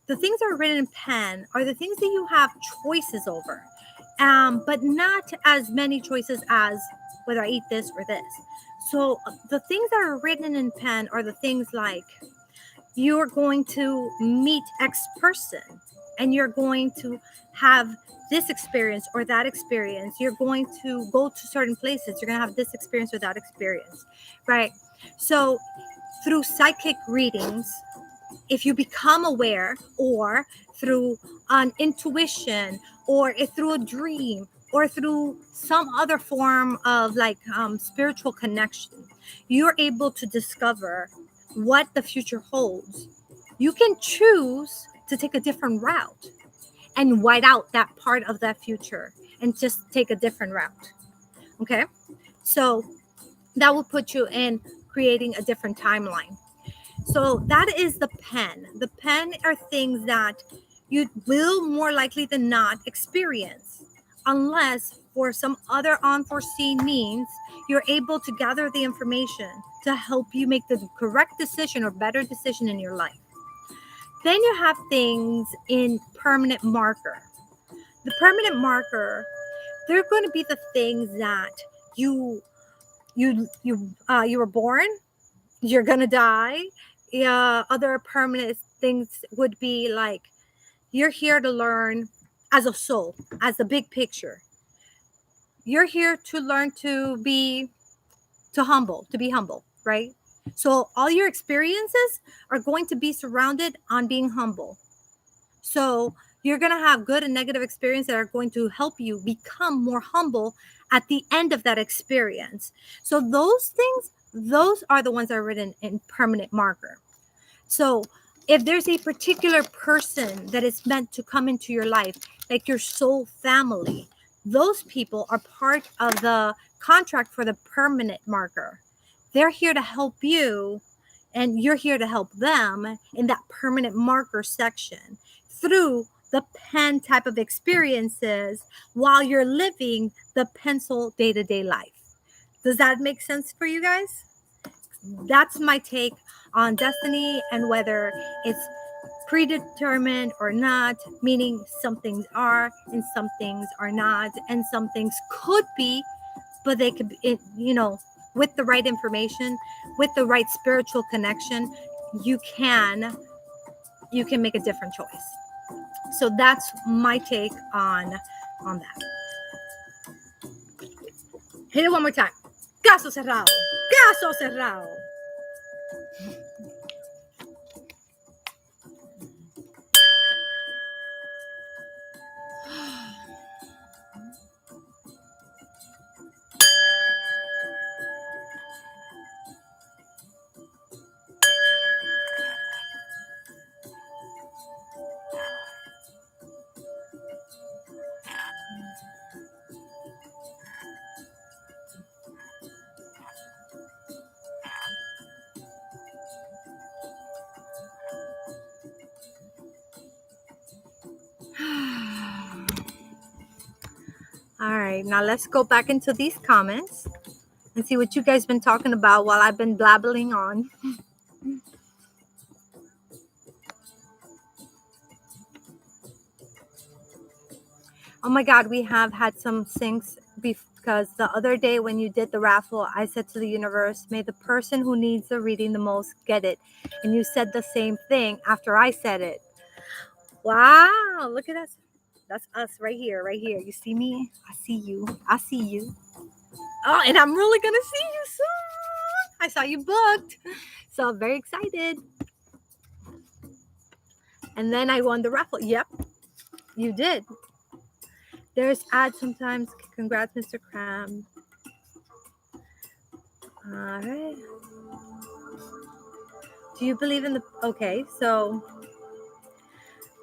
The things that are written in pen are the things that you have choices over. but not as many choices as whether I eat this or this. So the things that are written in pen are the things like, you're going to meet X person and you're going to have this experience or that experience. You're going to go to certain places. You're going to have this experience or that experience, right? So through psychic readings, if you become aware, or through an intuition, or through a dream, or through some other form of like spiritual connection, you're able to discover what the future holds. You can choose to take a different route and white out that part of that future and just take a different route. Okay, so that will put you in creating a different timeline. So that is the pen. The pen are things that you will more likely than not experience, unless for some other unforeseen means you're able to gather the information to help you make the correct decision or better decision in your life. Then you have things in permanent marker. The permanent marker, they're going to be the things that you were born, you're gonna die. Yeah, other permanent things would be like, you're here to learn as a soul, as the big picture. You're here to learn to be humble, right? So all your experiences are going to be surrounded on being humble. So you're going to have good and negative experiences that are going to help you become more humble at the end of that experience. So those things, those are the ones that are written in permanent marker. So if there's a particular person that is meant to come into your life, like your soul family, those people are part of the contract for the permanent marker. They're here to help you, and you're here to help them in that permanent marker section through the pen type of experiences while you're living the pencil day-to-day life. Does that make sense for you guys? That's my take on destiny and whether it's predetermined or not, meaning some things are and some things are not, and some things could be, but they could be, with the right information, with the right spiritual connection, you can make a different choice. So that's my take on that. Hit it one more time. Caso cerrado. Caso cerrado. All right, now let's go back into these comments and see what you guys been talking about while I've been blabbling on. Oh my God, we have had some syncs because the other day when you did the raffle, I said to the universe, may the person who needs the reading the most get it. And you said the same thing after I said it. Wow, look at us. That's us right here, right here. You see me? I see you. I see you. Oh, and I'm really going to see you soon. I saw you booked. So I'm very excited. And then I won the raffle. Yep, you did. There's ads sometimes. Congrats, Mr. Cram. All right. Do you believe in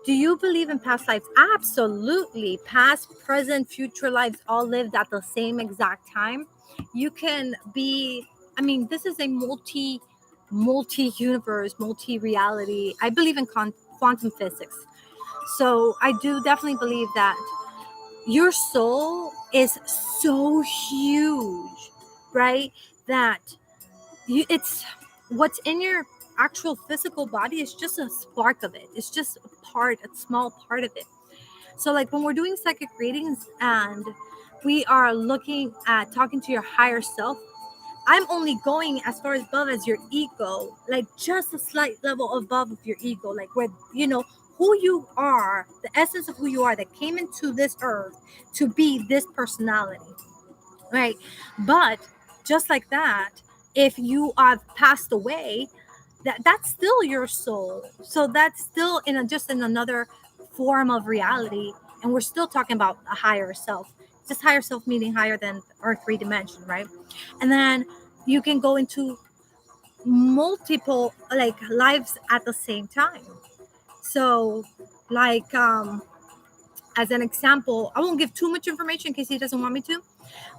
do you believe in past lives? Absolutely. Past, present, future lives all lived at the same exact time. You can be, this is a multi-universe, multi-reality. I believe in quantum physics. So I do definitely believe that your soul is so huge, right? That it's what's in your actual physical body is just a spark of it. It's just a small part of it. So like when we're doing psychic readings and we are looking at talking to your higher self, I'm only going as far above as your ego, like just a slight level above of your ego, like where, who you are, the essence of who you are that came into this earth to be this personality, right? But just like that, if you have passed away, that's still your soul. So that's still just in another form of reality. And we're still talking about a higher self, just higher self meaning higher than our 3 dimension, right? And then you can go into multiple like lives at the same time. So like as an example, I won't give too much information in case he doesn't want me to,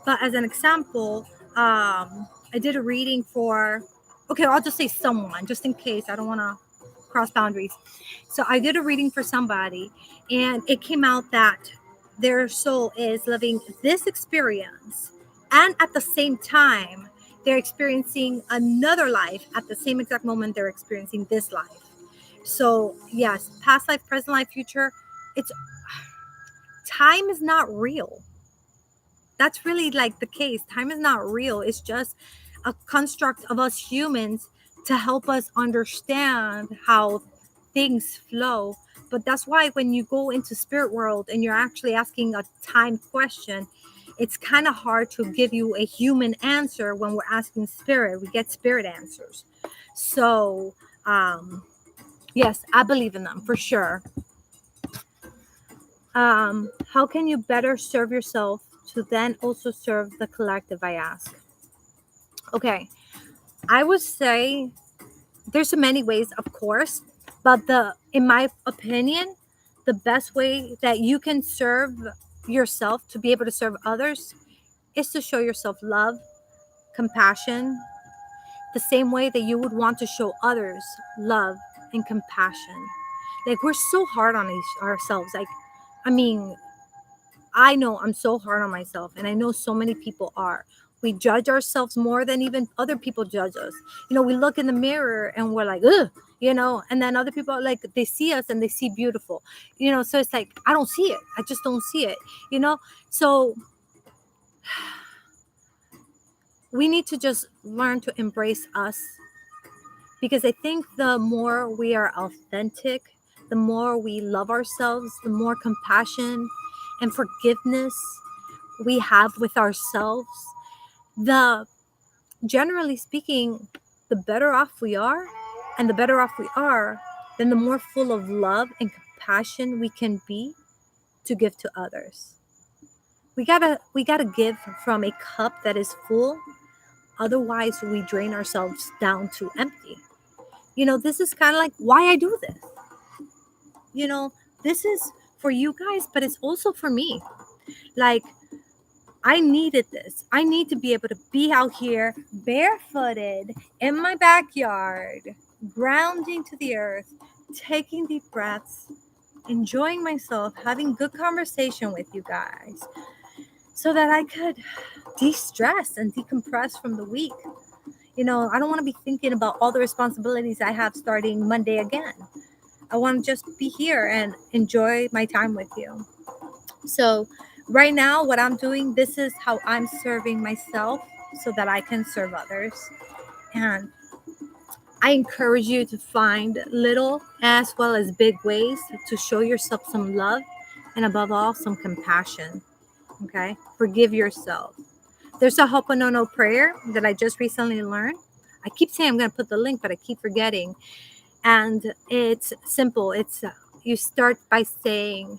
but as an example, I did a reading for, okay, I'll just say someone, just in case I don't want to cross boundaries. So I did a reading for somebody, and it came out that their soul is living this experience, and at the same time, they're experiencing another life at the same exact moment they're experiencing this life. So, yes, past life, present life, future, it's time is not real. That's really like the case. Time is not real. It's just a construct of us humans to help us understand how things flow. But that's why when you go into spirit world and you're actually asking a time question, it's kind of hard to give you a human answer. When we're asking spirit, we get spirit answers. So yes, I believe in them for sure. How can you better serve yourself to then also serve the collective, I ask? Okay, I would say there's so many ways, of course, but in my opinion, the best way that you can serve yourself to be able to serve others is to show yourself love, compassion, the same way that you would want to show others love and compassion. Like we're so hard on ourselves. Like, I mean, I know I'm so hard on myself, and I know so many people are. We judge ourselves more than even other people judge us. We look in the mirror and we're like, ugh, and then other people, like, they see us and they see beautiful, so it's like, I don't see it. I just don't see it, So we need to just learn to embrace us, because I think the more we are authentic, the more we love ourselves, the more compassion and forgiveness we have with ourselves, the generally speaking, the better off we are. And the better off we are, then the more full of love and compassion we can be to give to others. We gotta give from a cup that is full. Otherwise we drain ourselves down to empty. This is kind of like why I do this. you know this is for you guys, but it's also for me. Like, I needed this. I need to be able to be out here barefooted in my backyard, grounding to the earth, taking deep breaths, enjoying myself, having good conversation with you guys, so that I could de-stress and decompress from the week. I don't want to be thinking about all the responsibilities I have starting Monday again. I want to just be here and enjoy my time with you. So right now, what I'm doing, this is how I'm serving myself so that I can serve others. And I encourage you to find little as well as big ways to show yourself some love, and above all, some compassion. Okay? Forgive yourself. There's a Ho'oponopono prayer that I just recently learned. I keep saying I'm going to put the link, but I keep forgetting. And it's simple. It's you start by saying,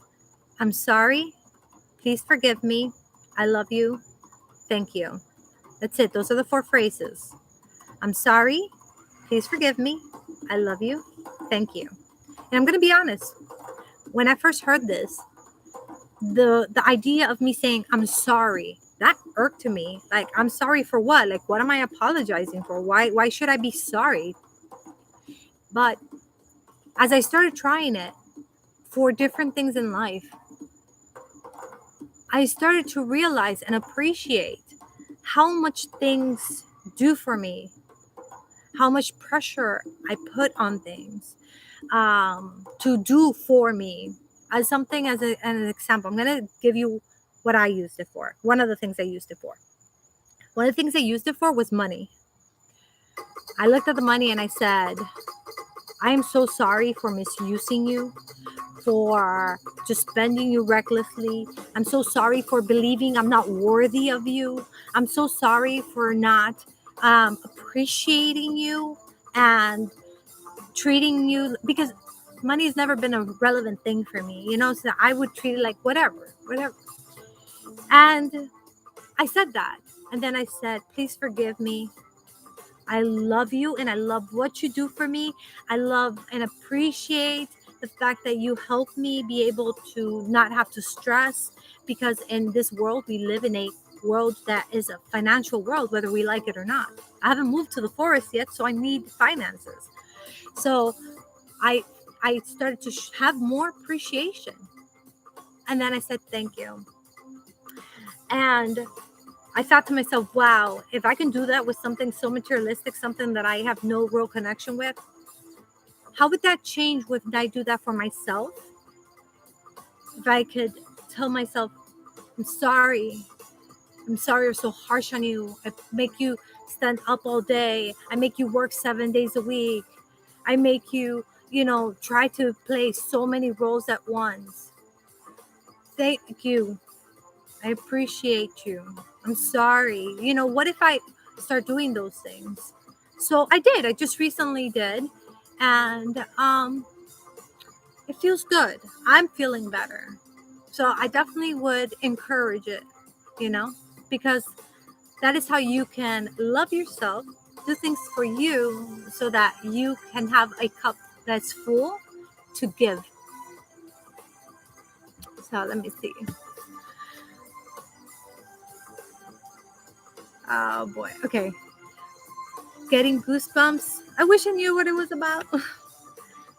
I'm sorry. Please forgive me. I love you. Thank you. That's it. Those are the 4 phrases. I'm sorry. Please forgive me. I love you. Thank you. And I'm going to be honest. When I first heard this, the idea of me saying I'm sorry, that irked me. Like, I'm sorry for what? Like, what am I apologizing for? Why should I be sorry? But as I started trying it for different things in life, I started to realize and appreciate how much things do for me, how much pressure I put on things to do for me. as something, as an example, I'm going to give you what I used it for. One of the things I used it for. One of the things I used it for was money. I looked at the money and I said, I am so sorry for misusing you, for just spending you recklessly. I'm so sorry for believing I'm not worthy of you. I'm so sorry for not appreciating you and treating you, because money has never been a relevant thing for me, so I would treat it like whatever. And I said that. And then I said, please forgive me. I love you and I love what you do for me. I love and appreciate the fact that you help me be able to not have to stress, because in this world we live in a world that is a financial world, whether we like it or not. I haven't moved to the forest yet, so I need finances. So I started to have more appreciation. And then I said, thank you. And I thought to myself, wow, if I can do that with something so materialistic, something that I have no real connection with, how would that change if I do that for myself? If I could tell myself, I'm sorry. I'm sorry I'm so harsh on you. I make you stand up all day. I make you work 7 days a week. I make you, try to play so many roles at once. Thank you. I appreciate you. I'm sorry. What if I start doing those things? So I did. I just recently did. And it feels good. I'm feeling better. So I definitely would encourage it, because that is how you can love yourself, do things for you so that you can have a cup that's full to give. So let me see. Oh boy. Okay. Getting goosebumps. I wish I knew what it was about.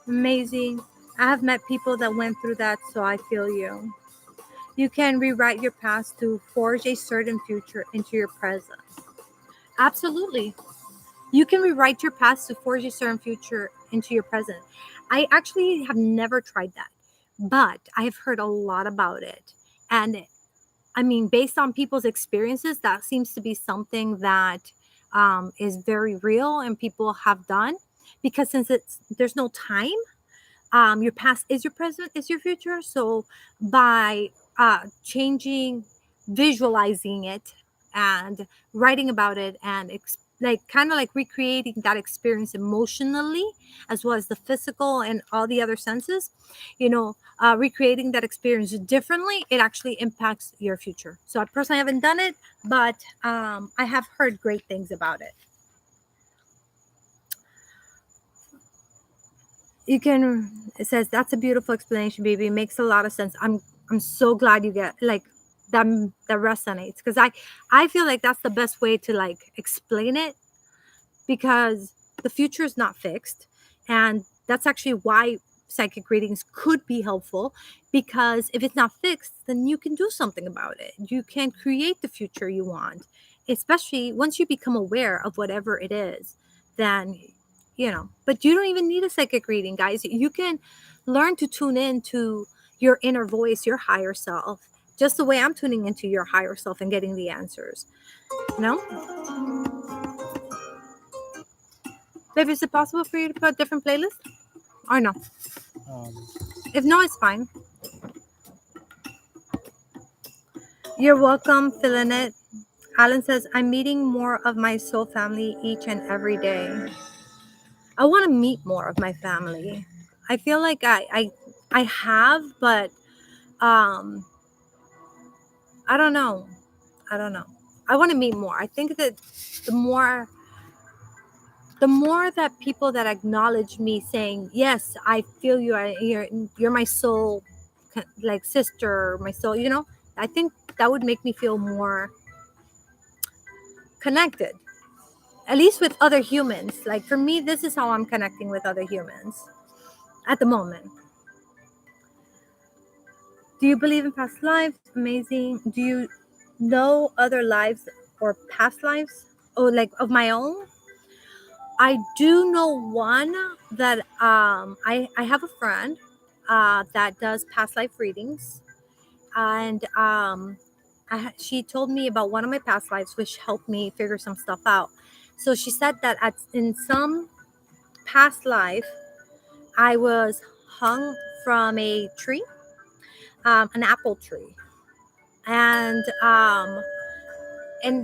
Amazing. I have met people that went through that, so I feel you. You can rewrite your past to forge a certain future into your present. Absolutely. You can rewrite your past to forge a certain future into your present. I actually have never tried that, but I have heard a lot about it. And I mean, based on people's experiences, that seems to be something that is very real and people have done, because since there's no time, your past is your present, is your future. So by changing, visualizing it, and writing about it, and like kind of like recreating that experience emotionally as well as the physical and all the other senses, recreating that experience differently, it actually impacts your future. So I personally haven't done it, but I have heard great things about it. It says that's a beautiful explanation, baby. It makes a lot of sense. I'm so glad you get like that resonates, because I feel like that's the best way to like explain it, because the future is not fixed, and that's actually why psychic readings could be helpful, because if it's not fixed, then you can do something about it. You can create the future you want, especially once you become aware of whatever it is. Then but you don't even need a psychic reading, guys. You can learn to tune in to your inner voice, your higher self, just the way I'm tuning into your higher self and getting the answers. No, baby, is it possible for you to put a different playlist or no? Um, If no, it's fine. You're welcome, feeling it. Alan says, I'm meeting more of my soul family each and every day. I want to meet more of my family. I feel like I have, but um I don't know. I don't know. I want to meet more. I think that the more that people that acknowledge me saying, yes, I feel you, you're my soul, like sister, my soul, I think that would make me feel more connected, at least with other humans. Like for me, this is how I'm connecting with other humans at the moment. Do you believe in past lives? Amazing. Do you know other lives or past lives? Oh, like of my own? I do know one that I have a friend. that does past life readings. And she told me about one of my past lives, which helped me figure some stuff out. So she said that in some past life, I was hung from a tree, an apple tree, and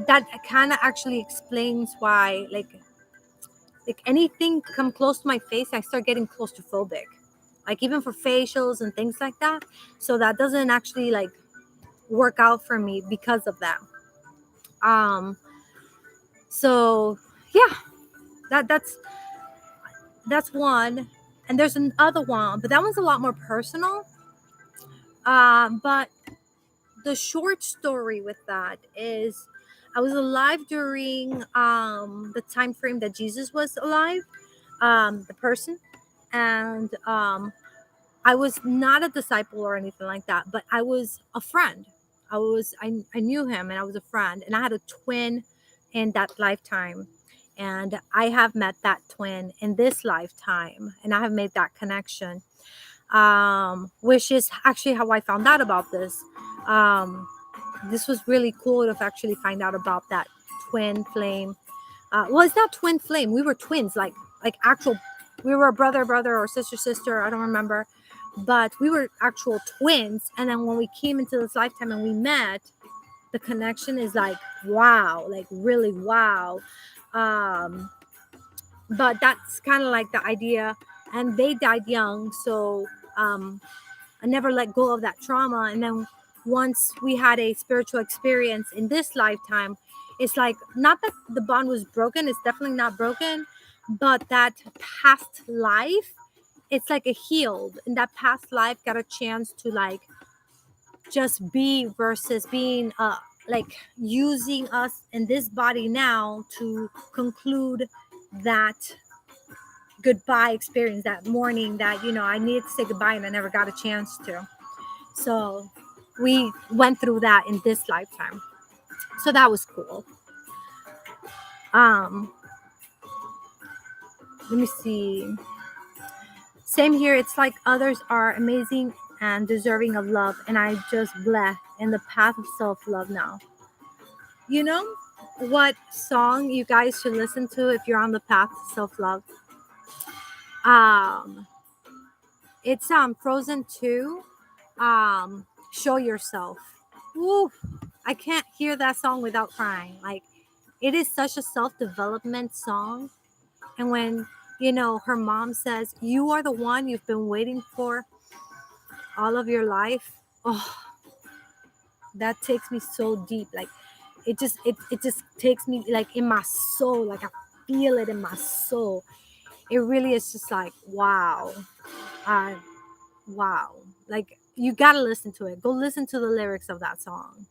that kind of actually explains why, like anything come close to my face, I start getting claustrophobic, like even for facials and things like that. So that doesn't actually like work out for me because of that. So yeah, that's one. And there's another one, but that one's a lot more personal. But the short story with that is I was alive during the time frame that Jesus was alive, the person. And I was not a disciple or anything like that, but I was a friend. I knew him and I was a friend, and I had a twin in that lifetime. And I have met that twin in this lifetime, and I have made that connection, which is actually how I found out about this. This was really cool to actually find out about that twin flame. Well, it's not twin flame. We were twins, like actual. We were brother or sister. I don't remember, but we were actual twins. And then when we came into this lifetime and we met, the connection is like wow, like really wow. But that's kind of like the idea. And they died young, so I never let go of that trauma. And then once we had a spiritual experience in this lifetime, it's like not that the bond was broken, it's definitely not broken, but that past life, it's like a healed. And that past life got a chance to like just be versus being like using us in this body now to conclude that goodbye experience, that morning that I needed to say goodbye and I never got a chance to. So we went through that in this lifetime. So that was cool. Let me see. Same here. It's like others are amazing and deserving of love, and I just bleh in the path of self-love now. You know what song you guys should listen to if you're on the path to self-love? It's Frozen 2. Show Yourself. Woo! I can't hear that song without crying. Like, it is such a self-development song. And when, her mom says, you are the one you've been waiting for all of your life. Oh, that takes me so deep. Like, it just takes me like in my soul. Like, I feel it in my soul. It really is just like, wow. Wow. Like, you got to listen to it. Go listen to the lyrics of that song.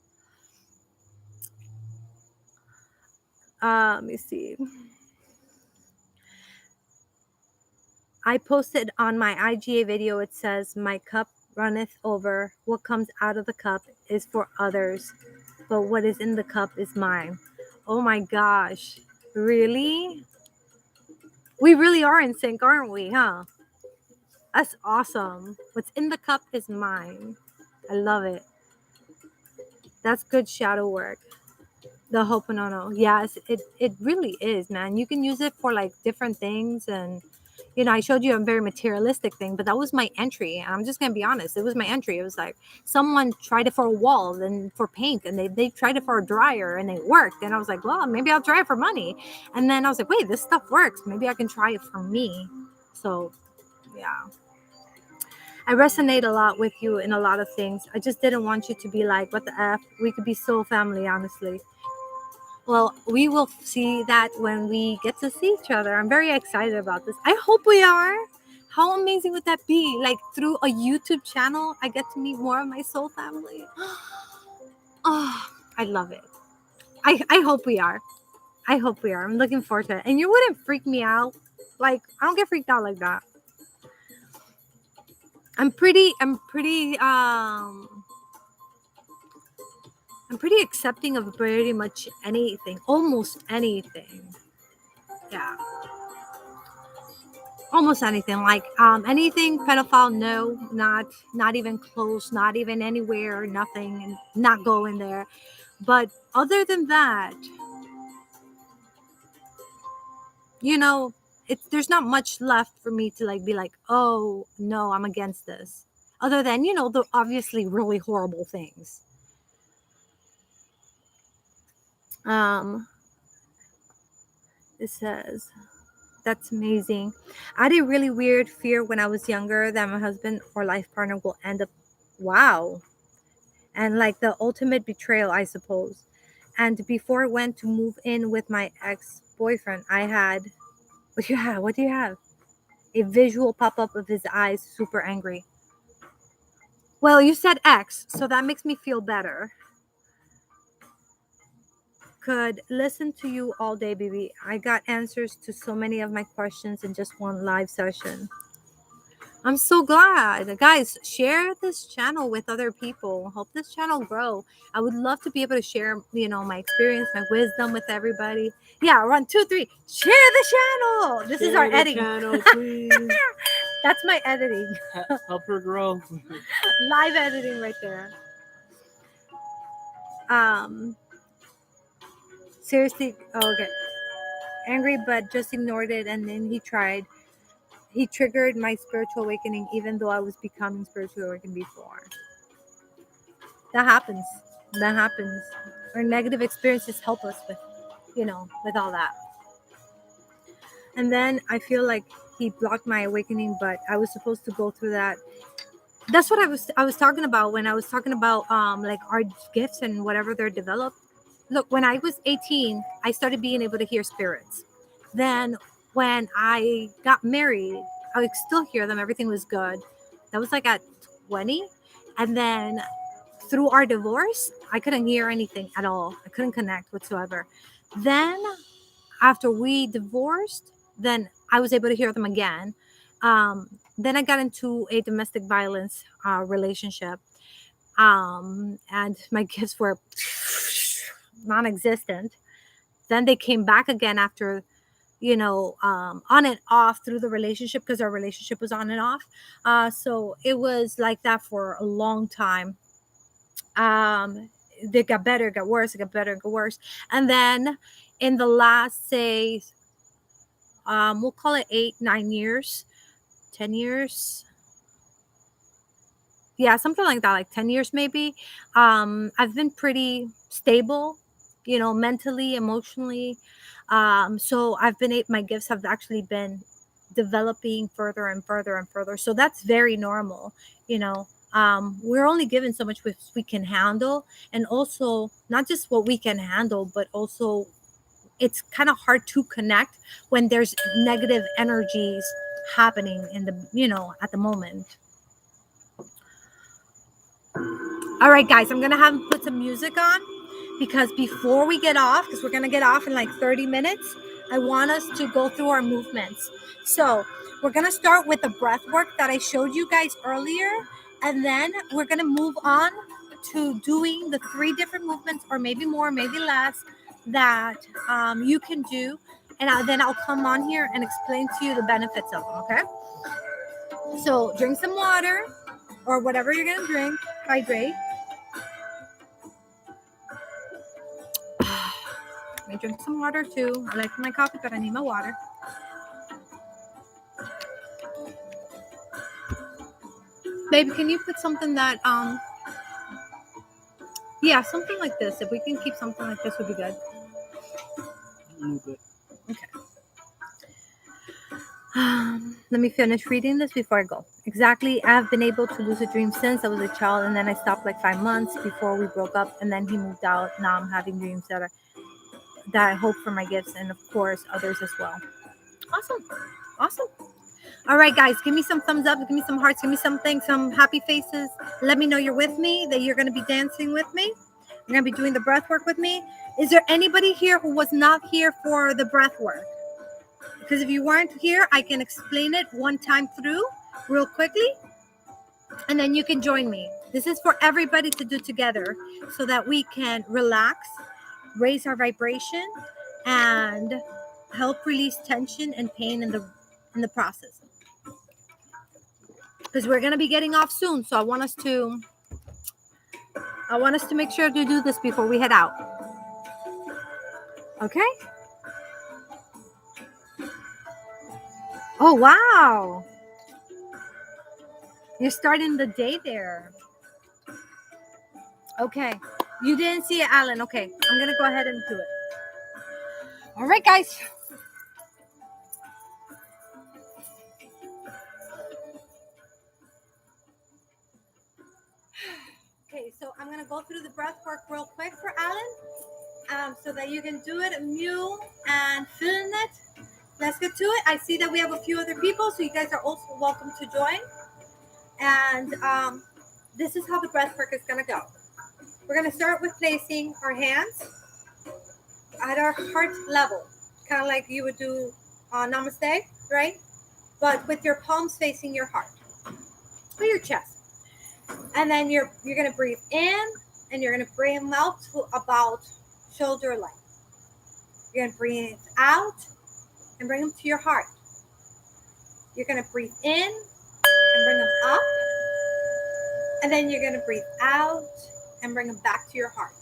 Let me see. I posted on my IGA video, it says, my cup runneth over. What comes out of the cup is for others, but what is in the cup is mine. Oh my gosh. Really? We really are in sync, aren't we, huh? That's awesome. What's in the cup is mine. I love it. That's good shadow work. The Ho'oponopono. Yes, it really is, man. You can use it for like different things. And I showed you a very materialistic thing, but that was my entry. And I'm just gonna be honest, it was my entry. It was like someone tried it for a wall and for paint, and they tried it for a dryer and it worked. And I was like, well, maybe I'll try it for money. And then I was like, wait, this stuff works. Maybe I can try it for me. So yeah. I resonate a lot with you in a lot of things. I just didn't want you to be like, what the F? We could be soul family, honestly. Well, we will see that when we get to see each other. I'm very excited about this. I hope we are. How amazing would that be? Like, through a YouTube channel, I get to meet more of my soul family. Oh, I love it. I hope we are. I hope we are. I'm looking forward to it. And you wouldn't freak me out. Like, I don't get freaked out like that. I'm pretty accepting of pretty much anything, almost anything. Yeah. almost anything, like anything pedophile, no, not even close, not even anywhere, nothing, and not going there. But other than that, you know, there's not much left for me to like be like, oh no, I'm against this, other than, you know, the obviously really horrible things. It says, that's amazing. I had a really weird fear when I was younger that my husband or life partner will end up, wow, and like the ultimate betrayal, I suppose. And before I went to move in with my ex-boyfriend, I had, what do you have? What do you have? A visual pop up of his eyes, super angry. Well, you said ex, so that makes me feel better. Could listen to you all day, baby. I got answers to so many of my questions in just one live session. I'm so glad. Guys, share this channel with other people. Help this channel grow. I would love to be able to share, you know, my experience, my wisdom with everybody. Yeah, 1, 2, 3. Share the channel. This is our editing. Channel, please. That's my editing. Help her grow. Live editing right there. Seriously, oh, okay. Angry, but just ignored it, and then he tried. He triggered my spiritual awakening, even though I was becoming spiritually awakened before. That happens. That happens. Our negative experiences help us with, you know, with all that. And then I feel like he blocked my awakening, but I was supposed to go through that. That's what I was talking about when I was talking about like our gifts and whatever they're developed. Look, when I was 18, I started being able to hear spirits. Then when I got married, I could still hear them. Everything was good. That was like at 20. And then through our divorce, I couldn't hear anything at all. I couldn't connect whatsoever. Then after we divorced, then I was able to hear them again. Then I got into a domestic violence relationship. And my gifts were non-existent. Then they came back again after, you know, on and off through the relationship, because our relationship was on and off. So it was like that for a long time. They got better, got worse, it got better, got worse. And then in the last, say, we'll call it 8, 9 years, 10 years. Yeah, something like that, like 10 years maybe. I've been pretty stable, you know, mentally, emotionally. So my gifts have actually been developing further and further and further. So that's very normal, you know. We're only given so much which we can handle, and also not just what we can handle, but also it's kind of hard to connect when there's negative energies happening in the, you know, at the moment. All right, guys, I'm gonna have put some music on, because before we get off, because we're gonna get off in like 30 minutes, I want us to go through our movements. So we're gonna start with the breath work that I showed you guys earlier, and then we're gonna move on to doing the 3 different movements, or maybe more, maybe less, that you can do, and then I'll come on here and explain to you the benefits of them. Okay? So drink some water, or whatever you're gonna drink. Hydrate. I drink some water too. I like my coffee, but I need my water. Baby, can you put something that yeah, something like this. If we can keep something like this, would be good. Okay. Let me finish reading this before I go. Exactly. I have been able to lucid dream since I was a child, and then I stopped like 5 months before we broke up, and then he moved out. Now I'm having dreams that I hope for my gifts, and of course others as well. Awesome. Awesome. All right, guys, give me some thumbs up, give me some hearts, give me something, some happy faces. Let me know you're with me, that you're going to be dancing with me. You're going to be doing the breath work with me. Is there anybody here who was not here for the breath work? Because if you weren't here, I can explain it one time through real quickly, and then you can join me. This is for everybody to do together so that we can relax, raise our vibration, and help release tension and pain in the process. Because we're gonna be getting off soon, so I want us to make sure to do this before we head out. Okay? Oh wow. You're starting the day there. Okay. You didn't see it, Alan. Okay. I'm gonna go ahead and do it. All right, guys. Okay, so I'm gonna go through the breath work real quick for Alan, so that you can do it, mute and feeling it. Let's get to it. I see that we have a few other people, so you guys are also welcome to join. And this is how the breath work is gonna go. We're gonna start with placing our hands at our heart level, kind of like you would do namaste, right? But with your palms facing your heart or your chest. And then you're gonna breathe in, and you're gonna bring them out to about shoulder length. You're gonna breathe out and bring them to your heart. You're gonna breathe in and bring them up, and then you're gonna breathe out and bring them back to your heart.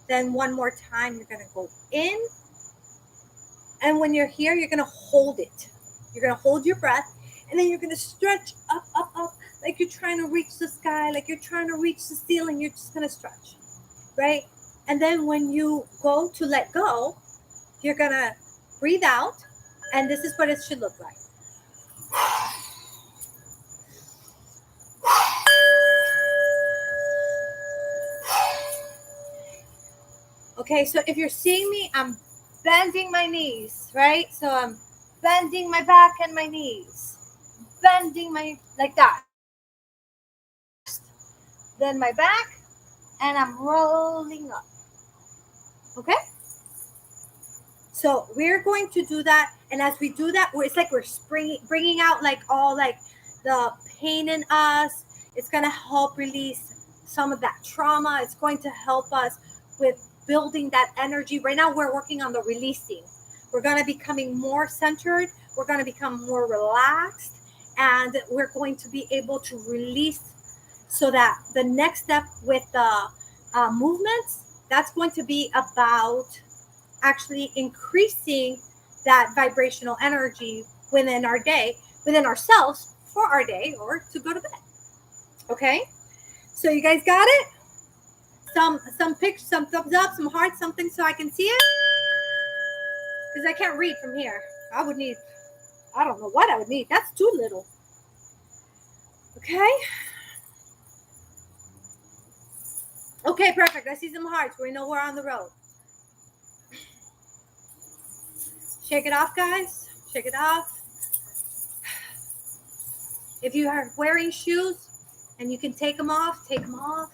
Then one more time, you're gonna go in, and when you're here, you're gonna hold it. You're gonna hold your breath, and then you're gonna stretch up, up, up, like you're trying to reach the sky, like you're trying to reach the ceiling. You're just gonna stretch, right? And then when you go to let go, you're gonna breathe out, and this is what it should look like. Okay, so if you're seeing me, I'm bending my knees, right? So I'm bending my back and my knees, bending my, like that. Then my back, and I'm rolling up. Okay? So we're going to do that, and as we do that, it's like we're bringing out like all like the pain in us. It's going to help release some of that trauma. It's going to help us with building that energy. Right now, we're working on the releasing. We're going to be becoming more centered. We're going to become more relaxed, and we're going to be able to release, so that the next step with the movements, that's going to be about actually increasing that vibrational energy within our day, within ourselves for our day, or to go to bed. Okay, so you guys got it? Some pictures, some thumbs up, some hearts, something so I can see it, because I can't read from here. I would need, I don't know what I would need. That's too little. Okay. Okay, perfect. I see some hearts. We know we're on the road. Shake it off, guys. Shake it off. If you are wearing shoes and you can take them off, take them off.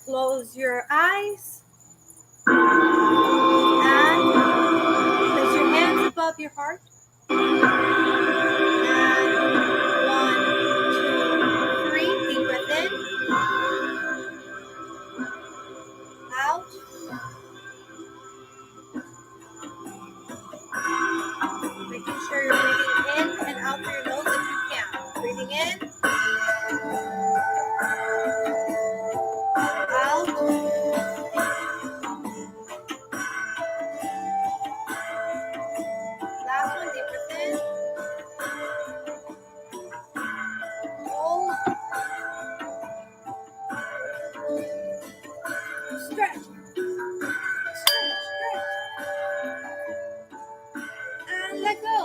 Close your eyes. And place your hands above your heart. And 1, 2, 3. Deep breath in. Out. Making sure you're breathing in and out through your nose if you can. Breathing in. Out. Last one, deep breath in. Hold. Stretch. Stretch. And let go.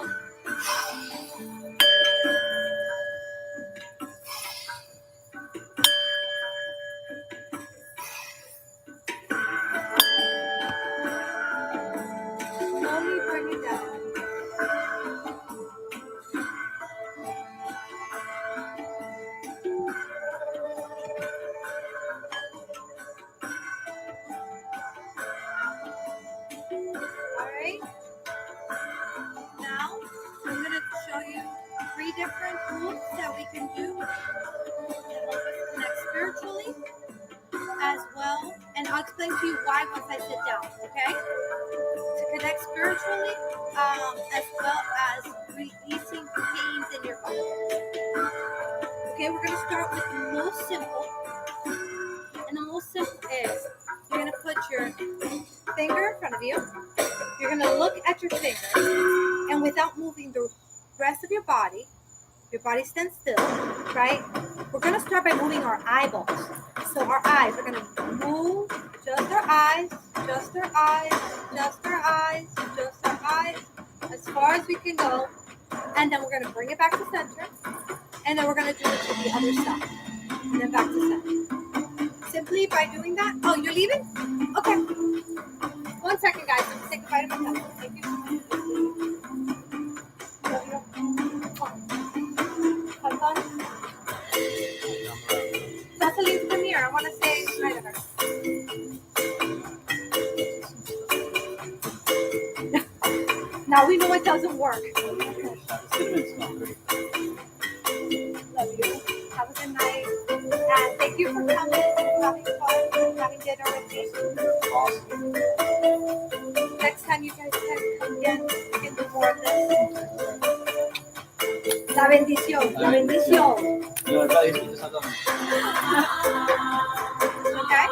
Slowly bring it down. Alright. Now I'm going to show you 3 different moves that we can do to help us connect spiritually as well. And I'll explain to you why once I sit down, okay? spiritually, as well as releasing pains in your body. Okay, we're going to start with the most simple. And the most simple is you're going to put your finger in front of you. You're going to look at your finger. And without moving the rest of your body stands still, right? We're going to start by moving our eyeballs. So our eyes, we're going to move just our eyes, just our eyes, just our eyes, just our eyes, as far as we can go. And then we're going to bring it back to center. And then we're going to do it to the other side. And then back to center. Simply by doing that. Oh, you're leaving? Okay. 1 second, guys. I'm going to say goodbye to my husband. Thank you. Have fun. Vaseline, come here. I want to say hi to her. Now we know it doesn't work. Cinnamon smells great. Love you. Have a good night. And thank you for coming, having fun, having dinner with me. Awesome. Next time you guys can come again, we can do more of this. La bendición, la bendición. Yo acá disfruto esa toma. Okay?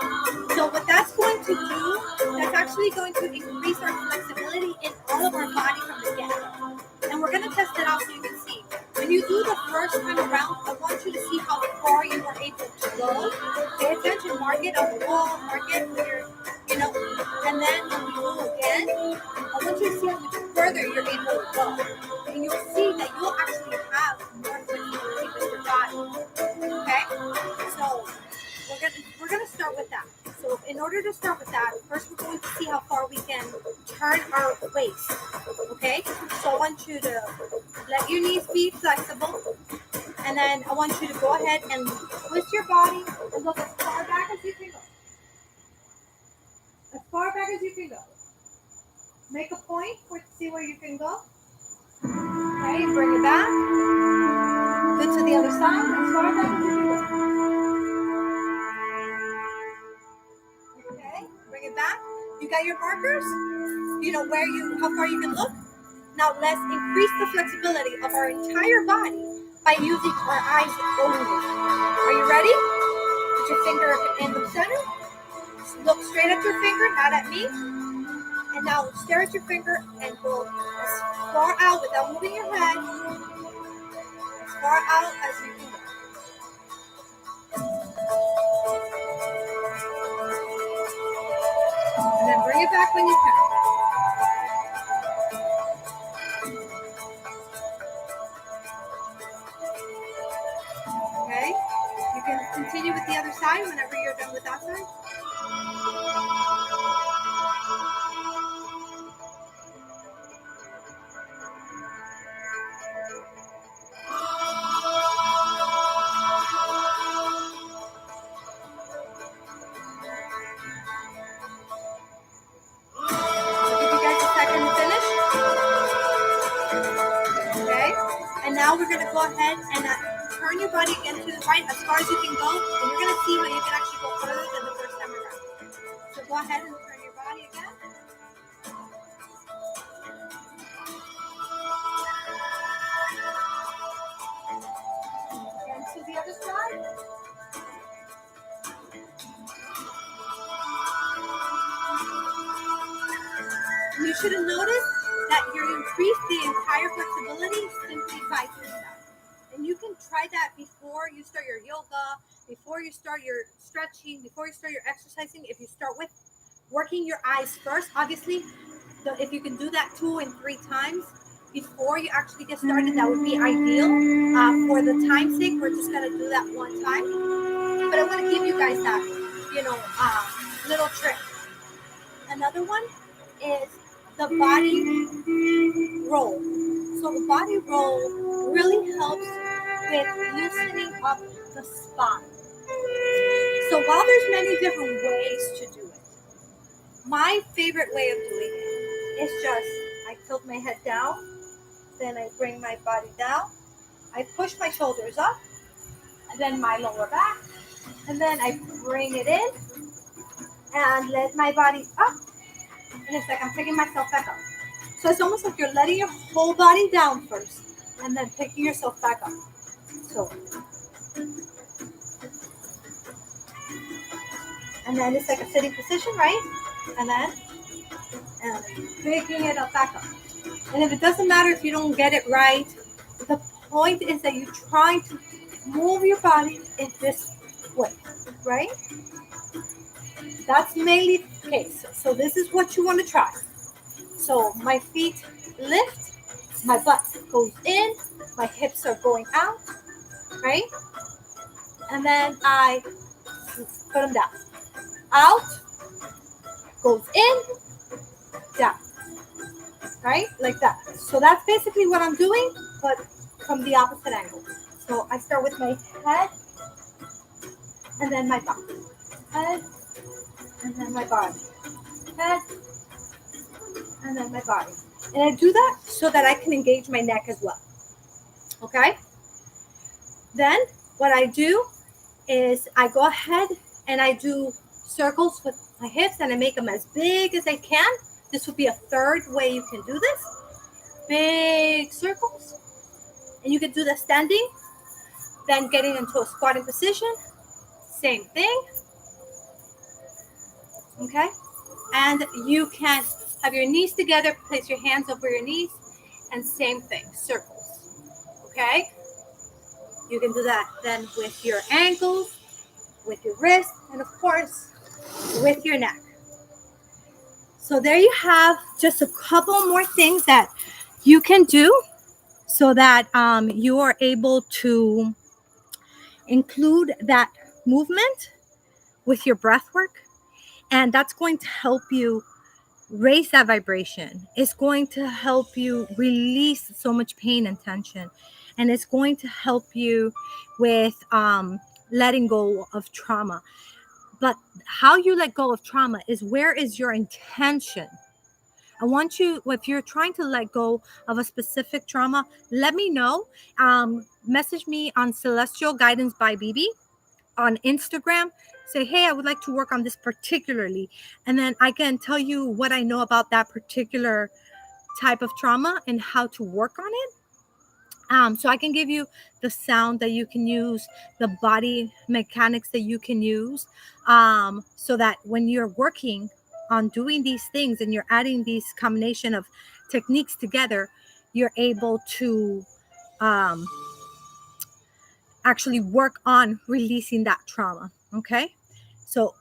So what that's going to do, that's actually going to increase our flexibility in all of our body from the get-go. And we're going to test it out so you can see. When you do the first time around, I want you to see how far you were able to go. Pay attention, mark it on the wall, mark it with your, and then when we go again, I want you to see how much further you're able to go. And you'll see that you'll actually have more flexibility with your body. Okay? So we're gonna start with that. So in order to start with that, first we're going to see how far we can turn our waist. Okay? So I want you to let your knees be flexible. And then I want you to go ahead and twist your body and look as far back as you can go. As far back as you can go. Make a point to see where you can go. Okay, bring it back. Good to the other side. As far back as you can go. Okay, bring it back. You got your markers? You know how far you can look? Now let's increase the flexibility of our entire body by using our eyes only. Are you ready? Put your finger in the center. Look straight at your finger, not at me. And now stare at your finger and go as far out without moving your head. As far out as you can go. And then bring it back when you can. Okay? You can continue with the other side whenever you're done with that side. Now we're going to go ahead and turn your body again to the right as far as you can go. And you're going to see how you can actually go further than the first time around. So go ahead and turn your body again. And to the other side. And you should have noticed that you increase the entire flexibility simply by doing that. And you can try that before you start your yoga, before you start your stretching, before you start your exercising. If you start with working your eyes first, obviously, if you can do that 2 and 3 times before you actually get started, that would be ideal. For the time's sake, we're just going to do that 1 time. But I want to give you guys that, little trick. Another one is the body roll. So the body roll really helps with loosening up the spine. So while there's many different ways to do it, my favorite way of doing it is just I tilt my head down, then I bring my body down, I push my shoulders up, and then my lower back, and then I bring it in and let my body up. And it's like I'm picking myself back up. So it's almost like you're letting your whole body down first and then picking yourself back up. So, and then it's like a sitting position, right? And then picking it up back up. And if it doesn't matter if you don't get it right, the point is that you're trying to move your body in this way, right? That's mainly the case. So this is what you want to try. So my feet lift, my butt goes in, my hips are going out, right? And then I put them down. Out, goes in, down, right? Like that. So that's basically what I'm doing, but from the opposite angle. So I start with my head, and then my body. Head, and then my body. Head, and then my body. And I do that so that I can engage my neck as well. Okay? Then what I do is I go ahead and I do circles with my hips and I make them as big as I can. This would be a third way you can do this. Big circles. And you can do that standing. Then getting into a squatting position. Same thing. Okay? And you can have your knees together, place your hands over your knees, and same thing, circles. Okay? You can do that then with your ankles, with your wrist, and of course, with your neck. So there you have just a couple more things that you can do so that you are able to include that movement with your breath work. And that's going to help you raise that vibration. It's going to help you release so much pain and tension. And it's going to help you with letting go of trauma. But how you let go of trauma is where is your intention? I want you, if you're trying to let go of a specific trauma, let me know. Message me on Celestial Guidance by Bebe on Instagram. Say, hey, I would like to work on this particularly. And then I can tell you what I know about that particular type of trauma and how to work on it. So I can give you the sound that you can use, the body mechanics that you can use, so that when you're working on doing these things and you're adding these combination of techniques together, you're able to actually work on releasing that trauma. Okay. So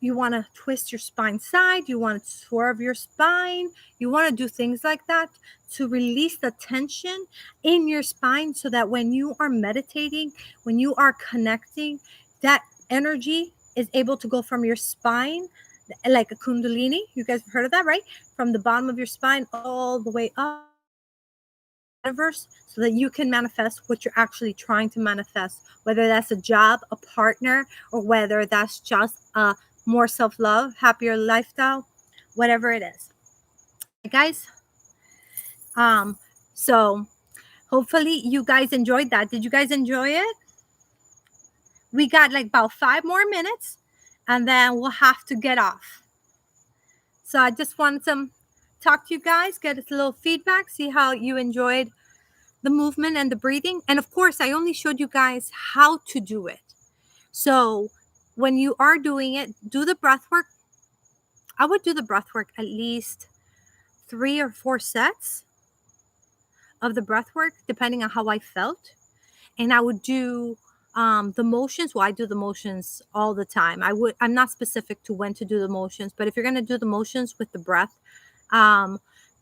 you want to twist your spine side, you want to swerve your spine, you want to do things like that to release the tension in your spine so that when you are meditating, when you are connecting, that energy is able to go from your spine like a kundalini. You guys have heard of that, right? From the bottom of your spine all the way up into the universe so that you can manifest what you're actually trying to manifest, whether that's a job, a partner, or whether that's just a more self-love, happier lifestyle, whatever it is. All right, guys. So hopefully you guys enjoyed that. Did you guys enjoy it? We got like about 5 more minutes and then we'll have to get off. So I just wanted to talk to you guys, get a little feedback, see how you enjoyed the movement and the breathing. And of course, I only showed you guys how to do it. So when you are doing it, do the breath work. I would do the breath work at least 3 or 4 sets of the breath work, depending on how I felt. And I would do the motions. Well, I do the motions all the time. I'm not specific to when to do the motions, but if you're going to do the motions with the breath, I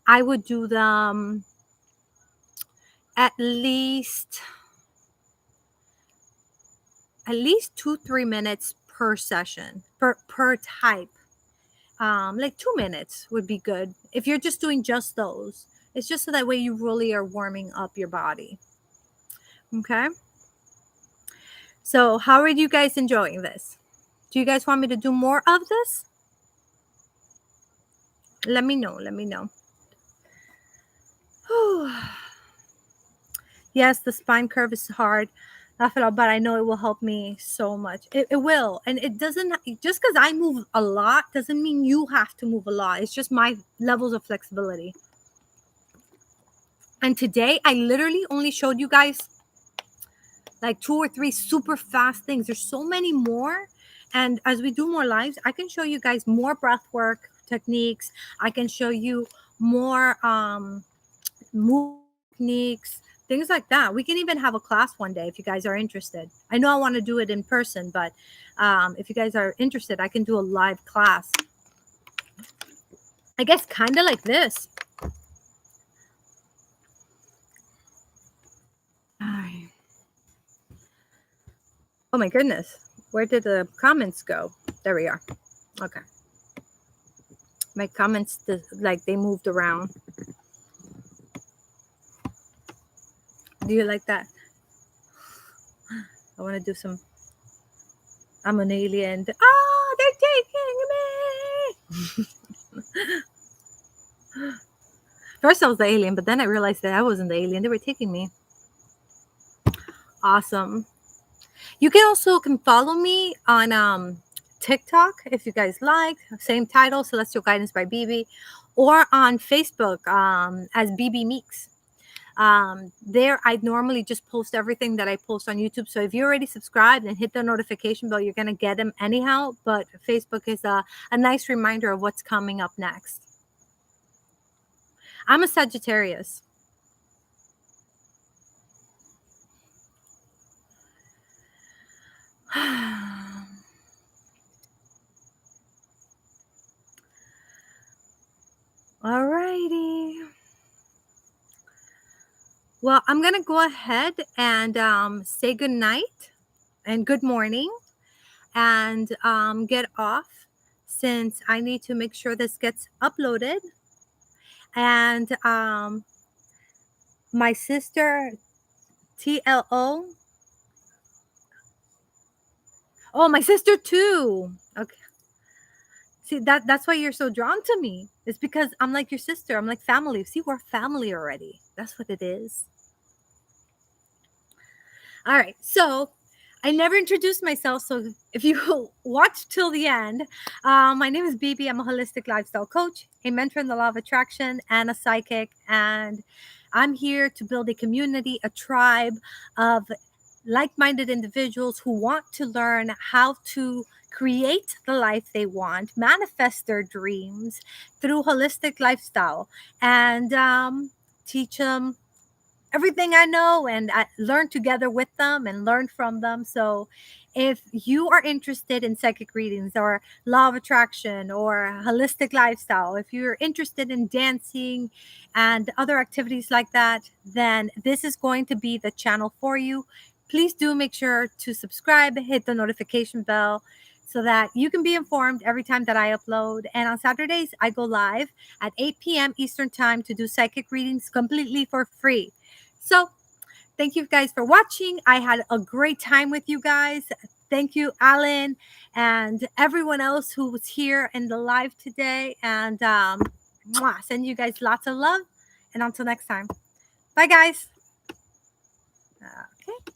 would do them at least 2-3 minutes per session, per type. Like 2 minutes would be good if you're just doing just those. It's just so that way you really are warming up your body. Okay. So how are you guys enjoying this? Do you guys want me to do more of this? Let me know. Yes, the spine curve is hard, but I know it will help me so much. It will. And it doesn't, just because I move a lot doesn't mean you have to move a lot. It's just my levels of flexibility. And today I literally only showed you guys like 2 or 3 super fast things. There's so many more. And as we do more lives, I can show you guys more breath work techniques. I can show you more movement techniques, things like that. We can even have a class one day if you guys are interested. I know I want to do it in person, but if you guys are interested, I can do a live class. I guess kind of like this. Oh my goodness. Where did the comments go? There we are. Okay. My comments, like they moved around. Do you like that? I want to do some. I'm an alien. Oh, they're taking me. First I was the alien, but then I realized that I wasn't the alien. They were taking me. Awesome. You can also follow me on TikTok if you guys like. Same title, Celestial Guidance by Bebe, or on Facebook as Bebe Meeks. There I normally just post everything that I post on YouTube. So if you already subscribed and hit the notification bell, you're gonna get them anyhow. But Facebook is a nice reminder of what's coming up next. I'm a Sagittarius. All righty. Well, I'm going to go ahead and say good night and good morning and get off since I need to make sure this gets uploaded. And my sister, TLO. Oh, my sister too. Okay. See, that's why you're so drawn to me. It's because I'm like your sister. I'm like family. See, we're family already. That's what it is. All right. So I never introduced myself. So if you watch till the end, my name is Bebe. I'm a holistic lifestyle coach, a mentor in the law of attraction, and a psychic. And I'm here to build a community, a tribe of like-minded individuals who want to learn how to create the life they want, manifest their dreams through holistic lifestyle, and teach them everything I know and I learn together with them and learn from them. So if you are interested in psychic readings or law of attraction or holistic lifestyle, if you're interested in dancing and other activities like that, then this is going to be the channel for you. Please do make sure to subscribe, hit the notification bell so that you can be informed every time that I upload. And on Saturdays, I go live at 8 p.m. Eastern Time to do psychic readings completely for free. So thank you guys for watching. I had a great time with you guys. Thank you, Alan, and everyone else who was here in the live today. And send you guys lots of love. And until next time. Bye, guys. Okay.